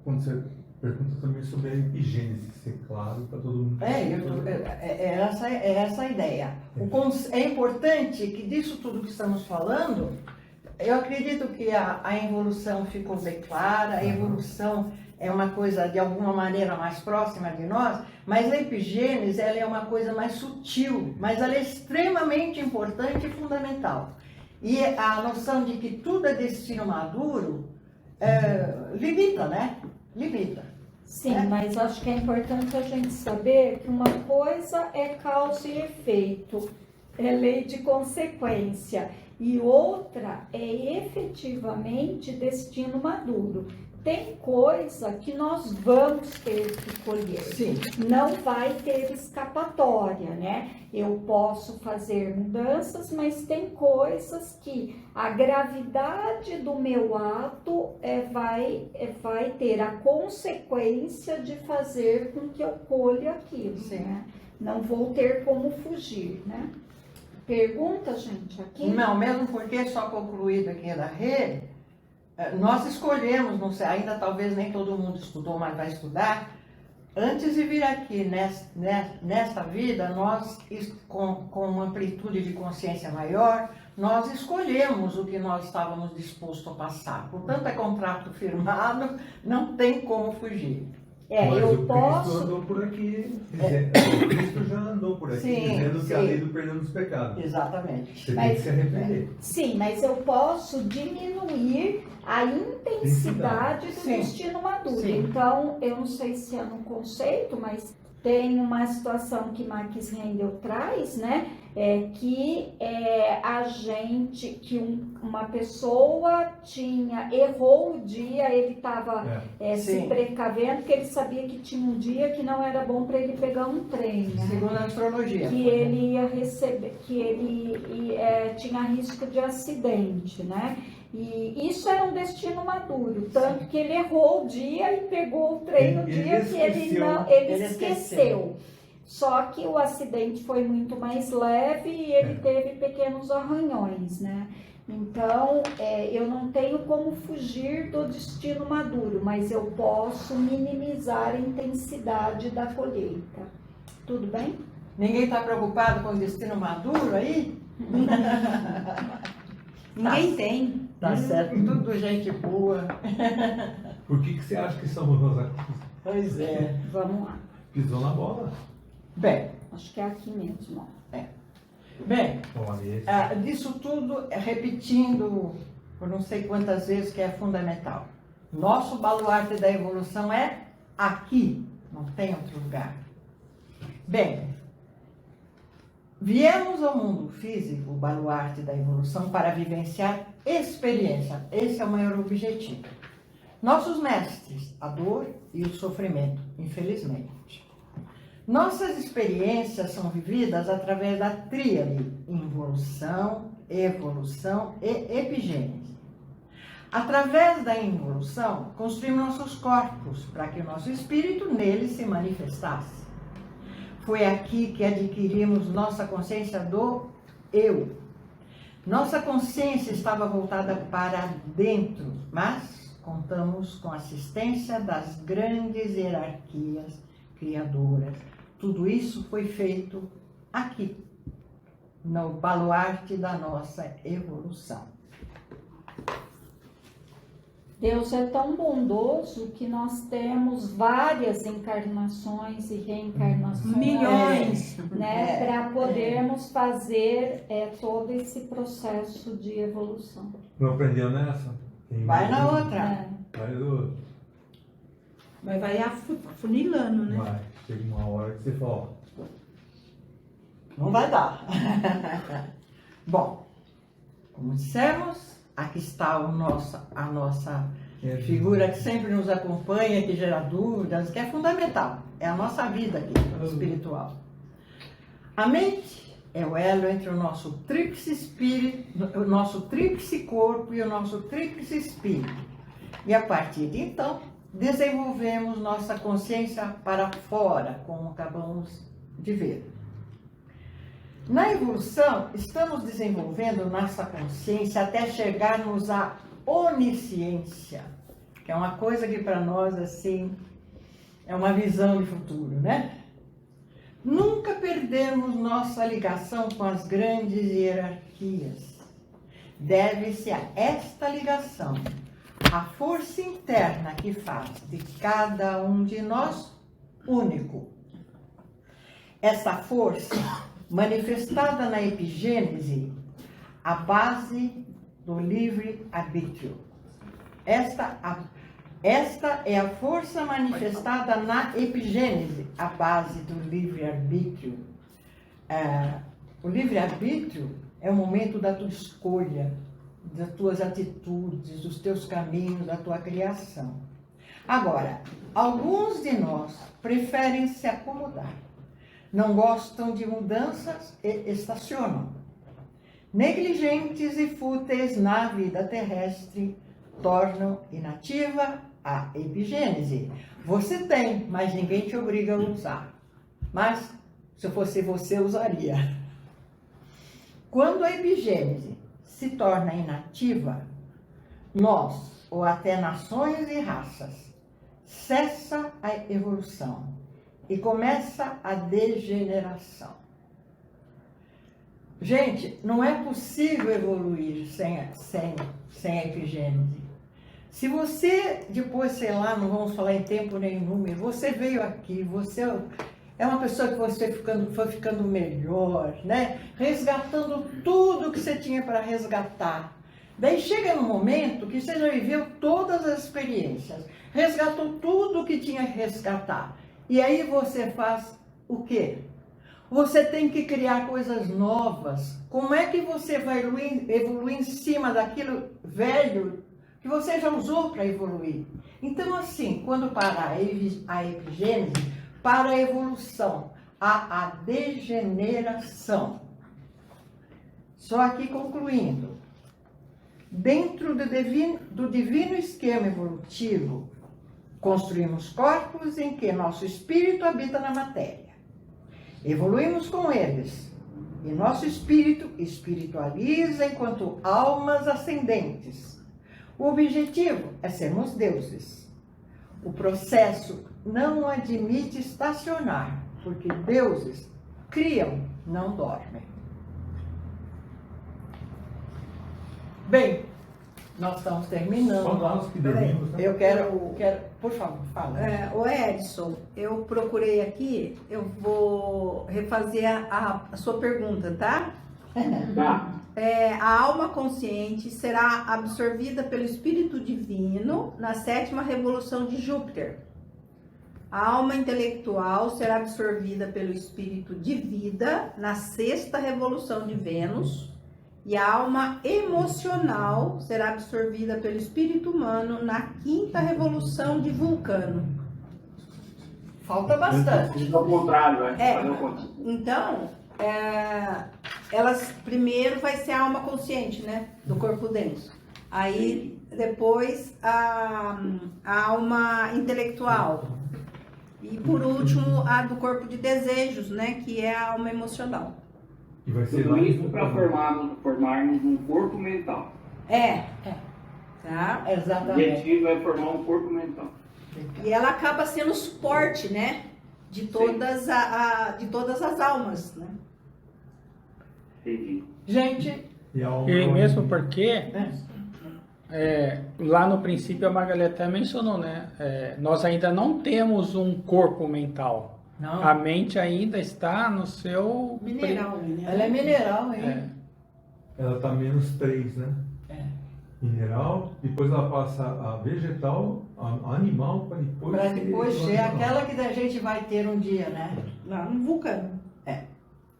Quando você pergunta também sobre a epigênese, que ser claro para todo mundo. É essa a ideia. É importante que disso tudo que estamos falando, eu acredito que a evolução ficou bem clara, a evolução é uma coisa de alguma maneira mais próxima de nós, mas a epigênese ela é uma coisa mais sutil, mas ela é extremamente importante e fundamental. E a noção de que tudo é destino maduro limita, né? Limita. Sim, mas acho que é importante a gente saber que uma coisa é causa e efeito, é lei de consequência, e outra é efetivamente destino maduro. Tem coisa que nós vamos ter que colher. Sim. Não vai ter escapatória, né? Eu posso fazer mudanças, mas tem coisas que a gravidade do meu ato vai ter a consequência de fazer com que eu colha aquilo, né? Não vou ter como fugir, né? Pergunta, gente, aqui? Não, mesmo porque só concluído aqui da rede, nós escolhemos, não sei, ainda talvez nem todo mundo estudou, mas vai estudar. Antes de vir aqui nesta vida, nós, com uma amplitude de consciência maior, nós escolhemos o que nós estávamos dispostos a passar. Portanto, é contrato firmado, não tem como fugir. Mas o Cristo andou por aqui, o Cristo já andou por aqui, dizendo que a lei do perdão dos pecados. Exatamente. Você tem que se arrepender. Sim, mas eu posso diminuir a intensidade do destino maduro. Sim. Então, eu não sei se é no conceito, mas tem uma situação que Marques Rendel traz, né? Uma pessoa errou o dia, ele estava se precavendo, porque ele sabia que tinha um dia que não era bom para ele pegar um trem, né? Segundo a astrologia. Que ele ia receber, que ele tinha risco de acidente, né? E isso era um destino maduro, tanto que ele errou o dia e pegou o trem no dia que ele esqueceu. Só que o acidente foi muito mais leve e ele teve pequenos arranhões, né? Então, eu não tenho como fugir do destino maduro, mas eu posso minimizar a intensidade da colheita. Tudo bem? Ninguém está preocupado com o destino maduro aí? Ninguém tem. Tá certo, tudo gente boa. Por que você acha que somos Rosa Cruz? Pois é. Vamos lá. Pisou na bola. Bem. Acho que é aqui mesmo. Bem, disso tudo, repetindo por não sei quantas vezes que é fundamental. Nosso baluarte da evolução é aqui, não tem outro lugar. Bem, viemos ao mundo físico, o baluarte da evolução, para vivenciar experiência. Esse é o maior objetivo. Nossos mestres, a dor e o sofrimento, infelizmente. Nossas experiências são vividas através da tríade involução, evolução e epigênese. Através da involução, construímos nossos corpos para que o nosso espírito neles se manifestasse. Foi aqui que adquirimos nossa consciência do eu. Nossa consciência estava voltada para dentro, mas contamos com a assistência das grandes hierarquias criadoras. Tudo isso foi feito aqui, no baluarte da nossa evolução. Deus é tão bondoso que nós temos várias encarnações e reencarnações, milhões, né, para podermos fazer todo esse processo de evolução. Não aprendeu nessa? Vai na outra. Vai no outro. Mas vai afunilando, né? Vai. Chega uma hora que você fala, não vai dar. Bom, como dissemos, aqui está a nossa figura que sempre nos acompanha, que gera dúvidas, que é fundamental. É a nossa vida aqui, espiritual. A mente é o elo entre o nosso tríplice espírito, o nosso tríplice corpo e o nosso tríplice espírito. E a partir de então, desenvolvemos nossa consciência para fora, como acabamos de ver. Na evolução, estamos desenvolvendo nossa consciência até chegarmos à onisciência, que é uma coisa que para nós, assim, É uma visão de futuro, né? Nunca perdemos nossa ligação com as grandes hierarquias. Deve-se a esta ligação a força interna que faz de cada um de nós único. Essa força, manifestada na epigênese, a base do livre-arbítrio. Esta é a força manifestada na epigênese, a base do livre-arbítrio. O livre-arbítrio é o momento da tua escolha, das tuas atitudes, dos teus caminhos, da tua criação. Agora, alguns de nós preferem se acomodar, não gostam de mudanças e estacionam. Negligentes e fúteis na vida terrestre tornam inativa a epigênese. Você tem, mas ninguém te obriga a usar. Mas, se fosse você, usaria. Quando a epigênese se torna inativa, nós, ou até nações e raças, cessa a evolução e começa a degeneração. Gente, não é possível evoluir sem a epigênese. Se você, depois, sei lá, não vamos falar em tempo nem em número, você veio aqui, você é uma pessoa que você foi ficando melhor, né? Resgatando tudo que você tinha para resgatar. Daí chega no momento que você já viveu todas as experiências, resgatou tudo que tinha que resgatar. E aí você faz o quê? Você tem que criar coisas novas. Como é que você vai evoluir em cima daquilo velho que você já usou para evoluir? Então, assim, quando parar a epigênese, para a evolução, a degeneração. Só aqui concluindo. Dentro do divino esquema evolutivo, construímos corpos em que nosso espírito habita na matéria. Evoluímos com eles, e nosso espírito espiritualiza enquanto almas ascendentes. O objetivo é sermos deuses. O processo não admite estacionar, porque deuses criam, não dormem. Bem, nós estamos terminando. Só nós que dormimos, né? Eu quero, por favor, fala. O Edson, eu procurei aqui, eu vou refazer a sua pergunta, tá? Tá. A alma consciente será absorvida pelo Espírito Divino na 7ª revolução de Júpiter. A alma intelectual será absorvida pelo Espírito de Vida na 6ª revolução de Vênus. E a alma emocional será absorvida pelo espírito humano na 5ª revolução de Vulcano. Falta bastante. Isso ao contrário, né? Então, elas primeiro vai ser a alma consciente, né? Do corpo denso. Aí, depois, a alma intelectual. E, por último, a do corpo de desejos, né? Que é a alma emocional. E vai ser Tudo isso para formarmos um corpo mental. Tá? O Exatamente. objetivo é formar um corpo mental. E ela acaba sendo suporte, né? De todas, de todas as almas, né? Entendi. Gente, E mesmo porque, lá no princípio a Magali até mencionou, né? Nós ainda não temos um corpo mental. não. A mente ainda está no seu... Mineral, né? Ela é mineral, hein? Ela está -3, né? Mineral, depois ela passa a vegetal, a animal, para depois... Para depois ser animal. aquela que a gente vai ter um dia, né? Lá no Vulcano.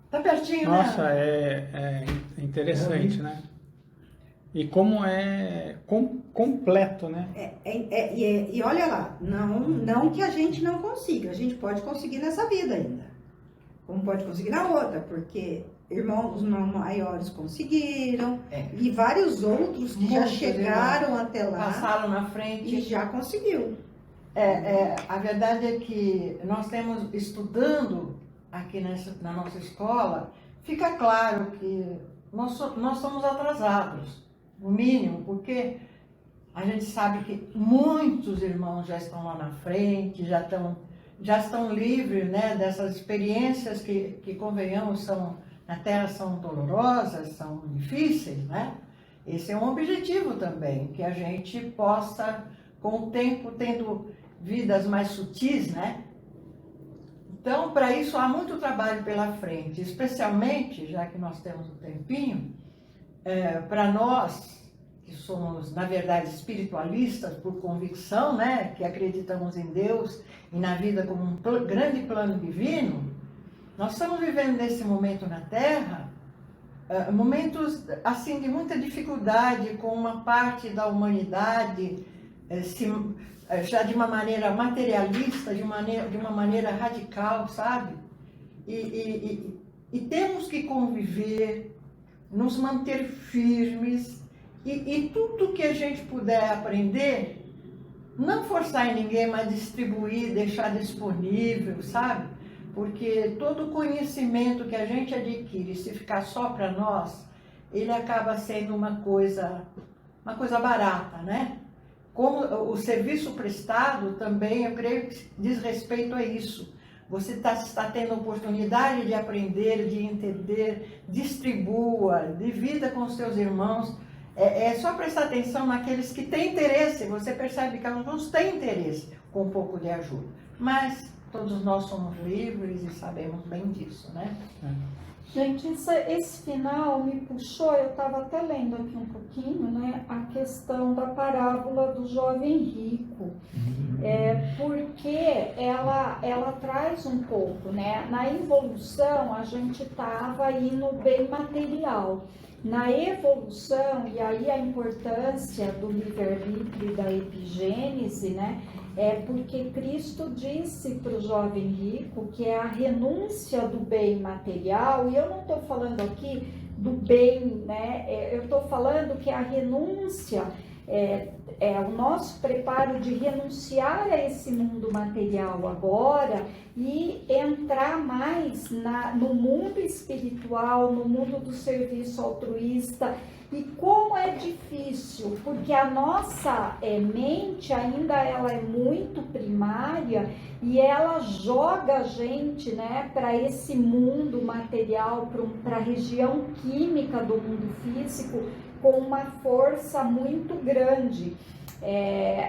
Tá pertinho, Nossa, né? é interessante, né? E como é completo, né? E olha lá, não que a gente não consiga, a gente pode conseguir nessa vida ainda. Como pode conseguir na outra, porque os irmãos maiores conseguiram, e vários outros que já chegaram até lá. Passaram na frente. E já conseguiu. A verdade é que nós temos, estudando aqui na nossa escola, fica claro que nós somos atrasados, no mínimo, porque a gente sabe que muitos irmãos já estão lá na frente, já estão já estão livres, né, dessas experiências que convenhamos, na Terra são dolorosas, são difíceis, né? Esse é um objetivo também, que a gente possa, com o tempo, tendo vidas mais sutis, né? Então, para isso, há muito trabalho pela frente, especialmente, já que nós temos um tempinho, para nós, que somos, na verdade, espiritualistas por convicção, né? Que acreditamos em Deus e na vida como um grande plano divino, nós estamos vivendo nesse momento na Terra, momentos assim de muita dificuldade, com uma parte da humanidade já de uma maneira materialista, de uma maneira radical, sabe? E temos que conviver, nos manter firmes e tudo que a gente puder aprender, não forçar em ninguém, mas distribuir, deixar disponível, sabe? Porque todo conhecimento que a gente adquire, se ficar só para nós, ele acaba sendo uma coisa barata, né? Como o serviço prestado também, eu creio que diz respeito a isso. Você está tendo a oportunidade de aprender, de entender, distribua, divida com os seus irmãos. É só prestar atenção naqueles que têm interesse. Você percebe que alguns têm interesse com um pouco de ajuda. Mas todos nós somos livres e sabemos bem disso, né? Gente, esse final me puxou, eu estava até lendo aqui um pouquinho, né, a questão da parábola do jovem rico, porque ela traz um pouco, né, na evolução a gente estava indo bem material, na evolução, e aí a importância do livre-arbítrio e da epigênese, né, porque Cristo disse para o jovem rico que é a renúncia do bem material, e eu não estou falando aqui do bem, né? Eu estou falando que a renúncia é o nosso preparo de renunciar a esse mundo material agora e entrar mais no mundo espiritual, no mundo do serviço altruísta. E como é difícil, porque a nossa mente ainda ela é muito primária e ela joga a gente, né, para esse mundo material, para a região química do mundo físico com uma força muito grande.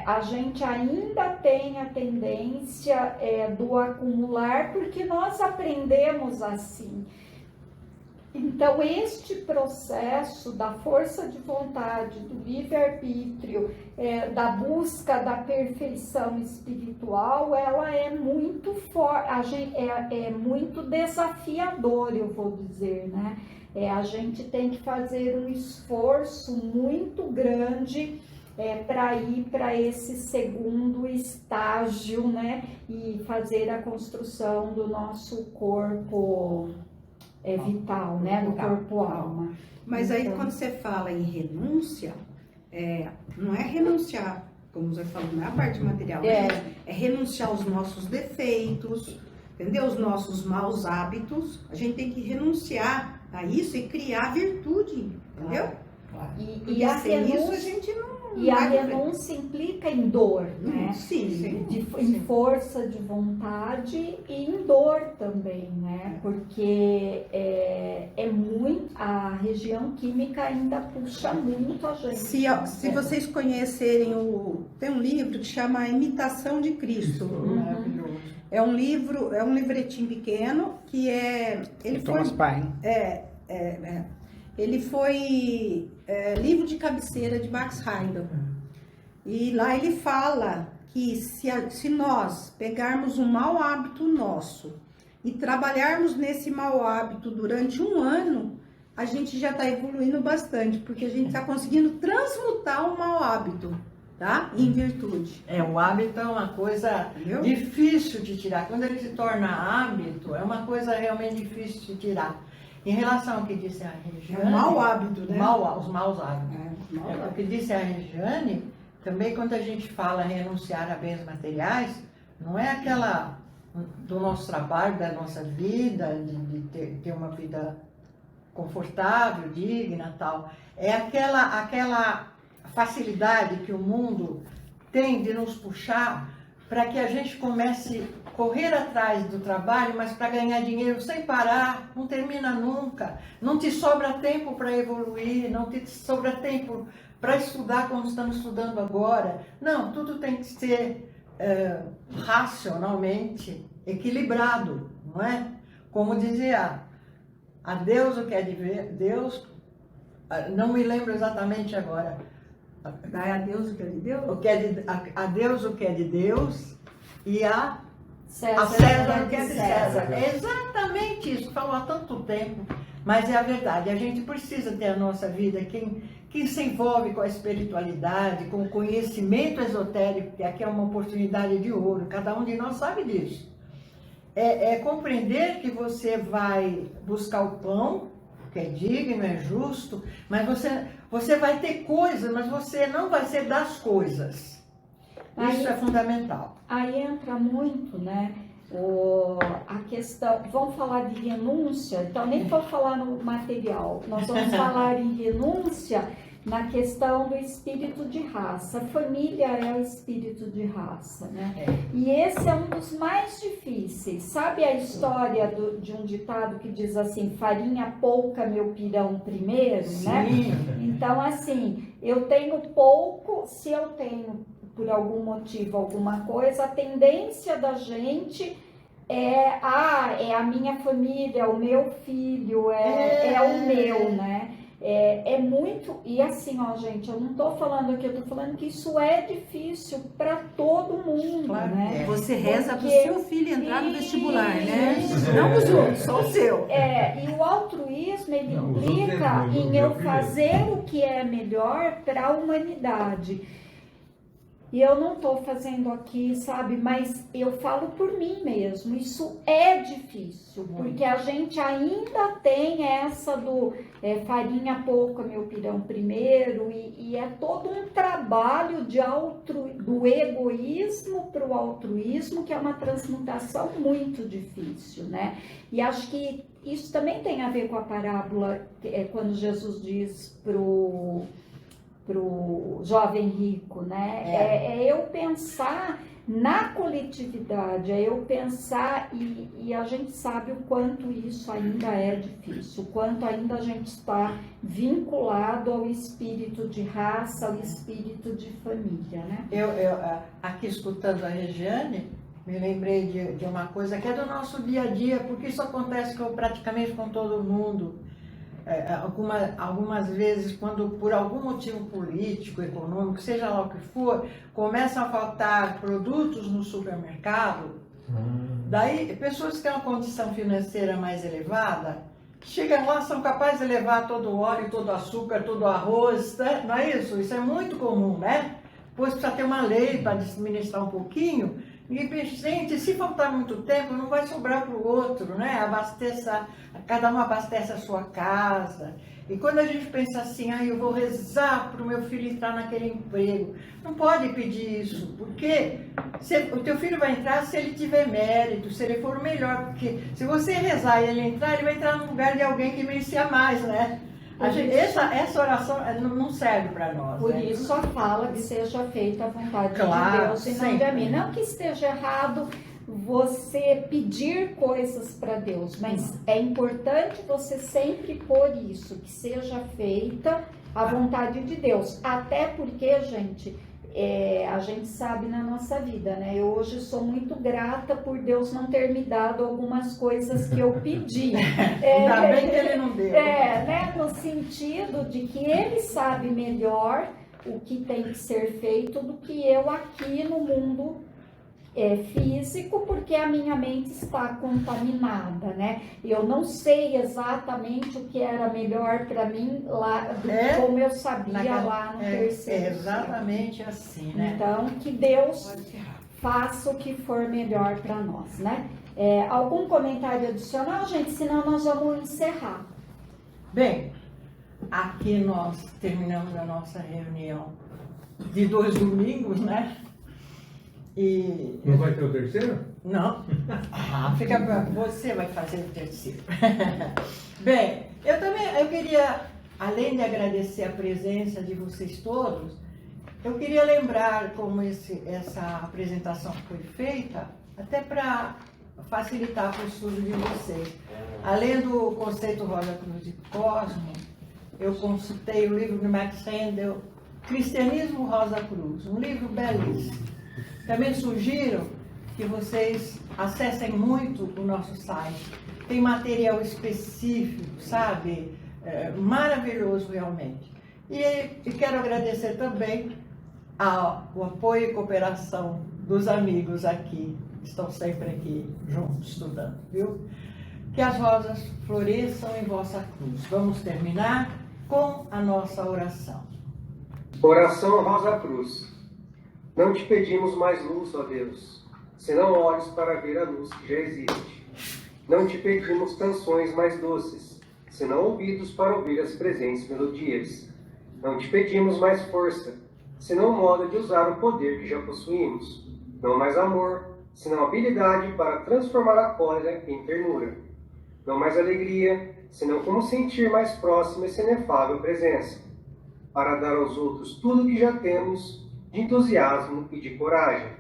A gente ainda tem a tendência do acumular, porque nós aprendemos assim. Então, este processo da força de vontade, do livre-arbítrio, da busca da perfeição espiritual, ela é muito forte, é muito desafiador, eu vou dizer, né? A gente tem que fazer um esforço muito grande para ir para esse segundo estágio, né? E fazer a construção do nosso corpo vital, né? Do corpo-alma. Mas aí quando você fala em renúncia, não é renunciar, como você falou, não é a parte material, é renunciar aos nossos defeitos, entendeu? Os nossos maus hábitos. A gente tem que renunciar a isso e criar virtude, entendeu? Claro. E a renúncia, a gente não. E a renúncia implica em dor, né? Sim. Em força de vontade e em dor também, né? Porque a região química ainda puxa muito a gente. Se vocês conhecerem tem um livro que chama A Imitação de Cristo. Maravilhoso. É um livretinho pequeno que ele Thomas Paine. Ele foi livro de cabeceira de Max Heindel. E lá ele fala que se nós pegarmos um mau hábito nosso e trabalharmos nesse mau hábito durante 1 ano, a gente já está evoluindo bastante, porque a gente está conseguindo transmutar um mau hábito, tá? Em virtude. O hábito é uma coisa difícil de tirar. Quando ele se torna hábito, é uma coisa realmente difícil de tirar. Em relação ao que disse a Regiane... É um mau hábito, né? Os maus hábitos. O que disse a Regiane, também quando a gente fala renunciar a bens materiais, não é aquela do nosso trabalho, da nossa vida, de ter uma vida confortável, digna, tal. É aquela facilidade que o mundo tem de nos puxar para que a gente comece a correr atrás do trabalho, mas para ganhar dinheiro sem parar, não termina nunca. Não te sobra tempo para evoluir, não te sobra tempo para estudar como estamos estudando agora. Não, tudo tem que ser racionalmente equilibrado, não é? Como dizia a Deus o que é de Deus, não me lembro exatamente agora. Dai a Deus o que é de Deus? A Deus o que é de Deus e a César o que é de César. É exatamente isso, falou há tanto tempo, mas é a verdade. A gente precisa ter a nossa vida, quem se envolve com a espiritualidade, com o conhecimento esotérico, que aqui é uma oportunidade de ouro, cada um de nós sabe disso. É compreender que você vai buscar o pão, que é digno, é justo, mas você vai ter coisas, mas você não vai ser das coisas. Isso é fundamental. Aí entra muito, né, a questão, vamos falar de renúncia, então nem vou falar no material, nós vamos falar em renúncia na questão do espírito de raça. A família é o espírito de raça, né? E esse é um dos mais difíceis. Sabe a história de um ditado que diz assim, farinha pouca, meu pirão primeiro, né? Então, assim, eu tenho pouco, se eu tenho, por algum motivo, alguma coisa, a tendência da gente é a minha família, é o meu filho, é o meu, né? É muito, e assim, ó, gente, eu não tô falando aqui, eu tô falando que isso é difícil para todo mundo, claro, né? Você reza pro seu filho entrar no vestibular, né? Não os outros, só o seu. E o altruísmo, ele implica em eu fazer o que é melhor para a humanidade. E eu não estou fazendo aqui, sabe, mas eu falo por mim mesmo, isso é difícil, porque a gente ainda tem essa do farinha pouca, meu pirão primeiro, e é todo um trabalho do egoísmo para o altruísmo, que é uma transmutação muito difícil, né? E acho que isso também tem a ver com a parábola, quando Jesus diz pro jovem rico, né? É eu pensar na coletividade, é eu pensar, e a gente sabe o quanto isso ainda é difícil, o quanto ainda a gente está vinculado ao espírito de raça, ao espírito de família, né? Eu aqui escutando a Regiane, me lembrei de uma coisa que é do nosso dia a dia, porque isso acontece praticamente com todo mundo. Algumas vezes, quando por algum motivo político, econômico, seja lá o que for, começam a faltar produtos no supermercado, daí pessoas que têm uma condição financeira mais elevada, chegam lá, são capazes de levar todo o óleo, todo o açúcar, todo o arroz, né? Não é isso? Isso é muito comum, né? Pois precisa ter uma lei para administrar um pouquinho. E, gente, se faltar muito tempo, não vai sobrar para o outro, né? Cada um abastece a sua casa. E quando a gente pensa assim, eu vou rezar para o meu filho entrar naquele emprego, não pode pedir isso, porque o teu filho vai entrar se ele tiver mérito, se ele for melhor, porque se você rezar e ele vai entrar no lugar de alguém que merecia mais, né? Essa oração não serve para nós. Por isso a fala que seja feita a vontade de Deus e não de mim. Não que esteja errado você pedir coisas para Deus, mas é importante você sempre pôr isso, que seja feita a vontade de Deus. Até porque, gente, a gente sabe na nossa vida, né? Eu hoje sou muito grata por Deus não ter me dado algumas coisas que eu pedi. Ainda bem que Ele não deu. Né? No sentido de que Ele sabe melhor o que tem que ser feito do que eu aqui no mundo físico, porque a minha mente está contaminada, né? Eu não sei exatamente o que era melhor para mim lá, como eu sabia lá no terceiro. É exatamente assim, né? Então, que Deus faça o que for melhor para nós, né? Algum comentário adicional, gente? Senão nós vamos encerrar. Bem, aqui nós terminamos a nossa reunião de 2 domingos, né? E... Não vai ter o terceiro? Não. Fica pra... Você vai fazer o terceiro. Bem, eu queria, além de agradecer a presença de vocês todos, Eu queria lembrar como essa apresentação foi feita, até para facilitar para o estudo de vocês. Além do conceito Rosa Cruz de Cosmo, eu consultei o livro de Max Rendel, Cristianismo Rosa Cruz, um livro belíssimo. Também sugiro que vocês acessem muito o nosso site. Tem material específico, sabe? Maravilhoso realmente. E quero agradecer também o apoio e cooperação dos amigos aqui, que estão sempre aqui juntos, estudando, viu? Que as rosas floresçam em vossa cruz. Vamos terminar com a nossa oração. Oração Rosa Cruz. Não te pedimos mais luz, ó Deus, senão olhos para ver a luz que já existe. Não te pedimos canções mais doces, senão ouvidos para ouvir as presentes melodias. Não te pedimos mais força, senão modo de usar o poder que já possuímos. Não mais amor, senão habilidade para transformar a cólera em ternura. Não mais alegria, senão como sentir mais próxima essa inefável presença. Para dar aos outros tudo o que já temos, de entusiasmo e de coragem.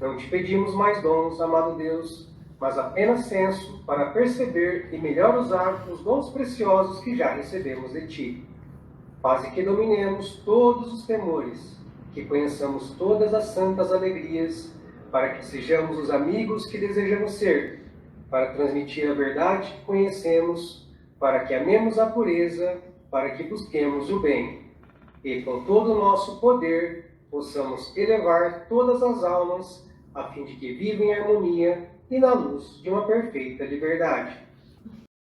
Não te pedimos mais dons, amado Deus, mas apenas senso para perceber e melhor usar os dons preciosos que já recebemos de ti. Faze que dominemos todos os temores, que conheçamos todas as santas alegrias, para que sejamos os amigos que desejamos ser, para transmitir a verdade que conhecemos, para que amemos a pureza, para que busquemos o bem. E com todo o nosso poder, possamos elevar todas as almas, a fim de que vivam em harmonia e na luz de uma perfeita liberdade.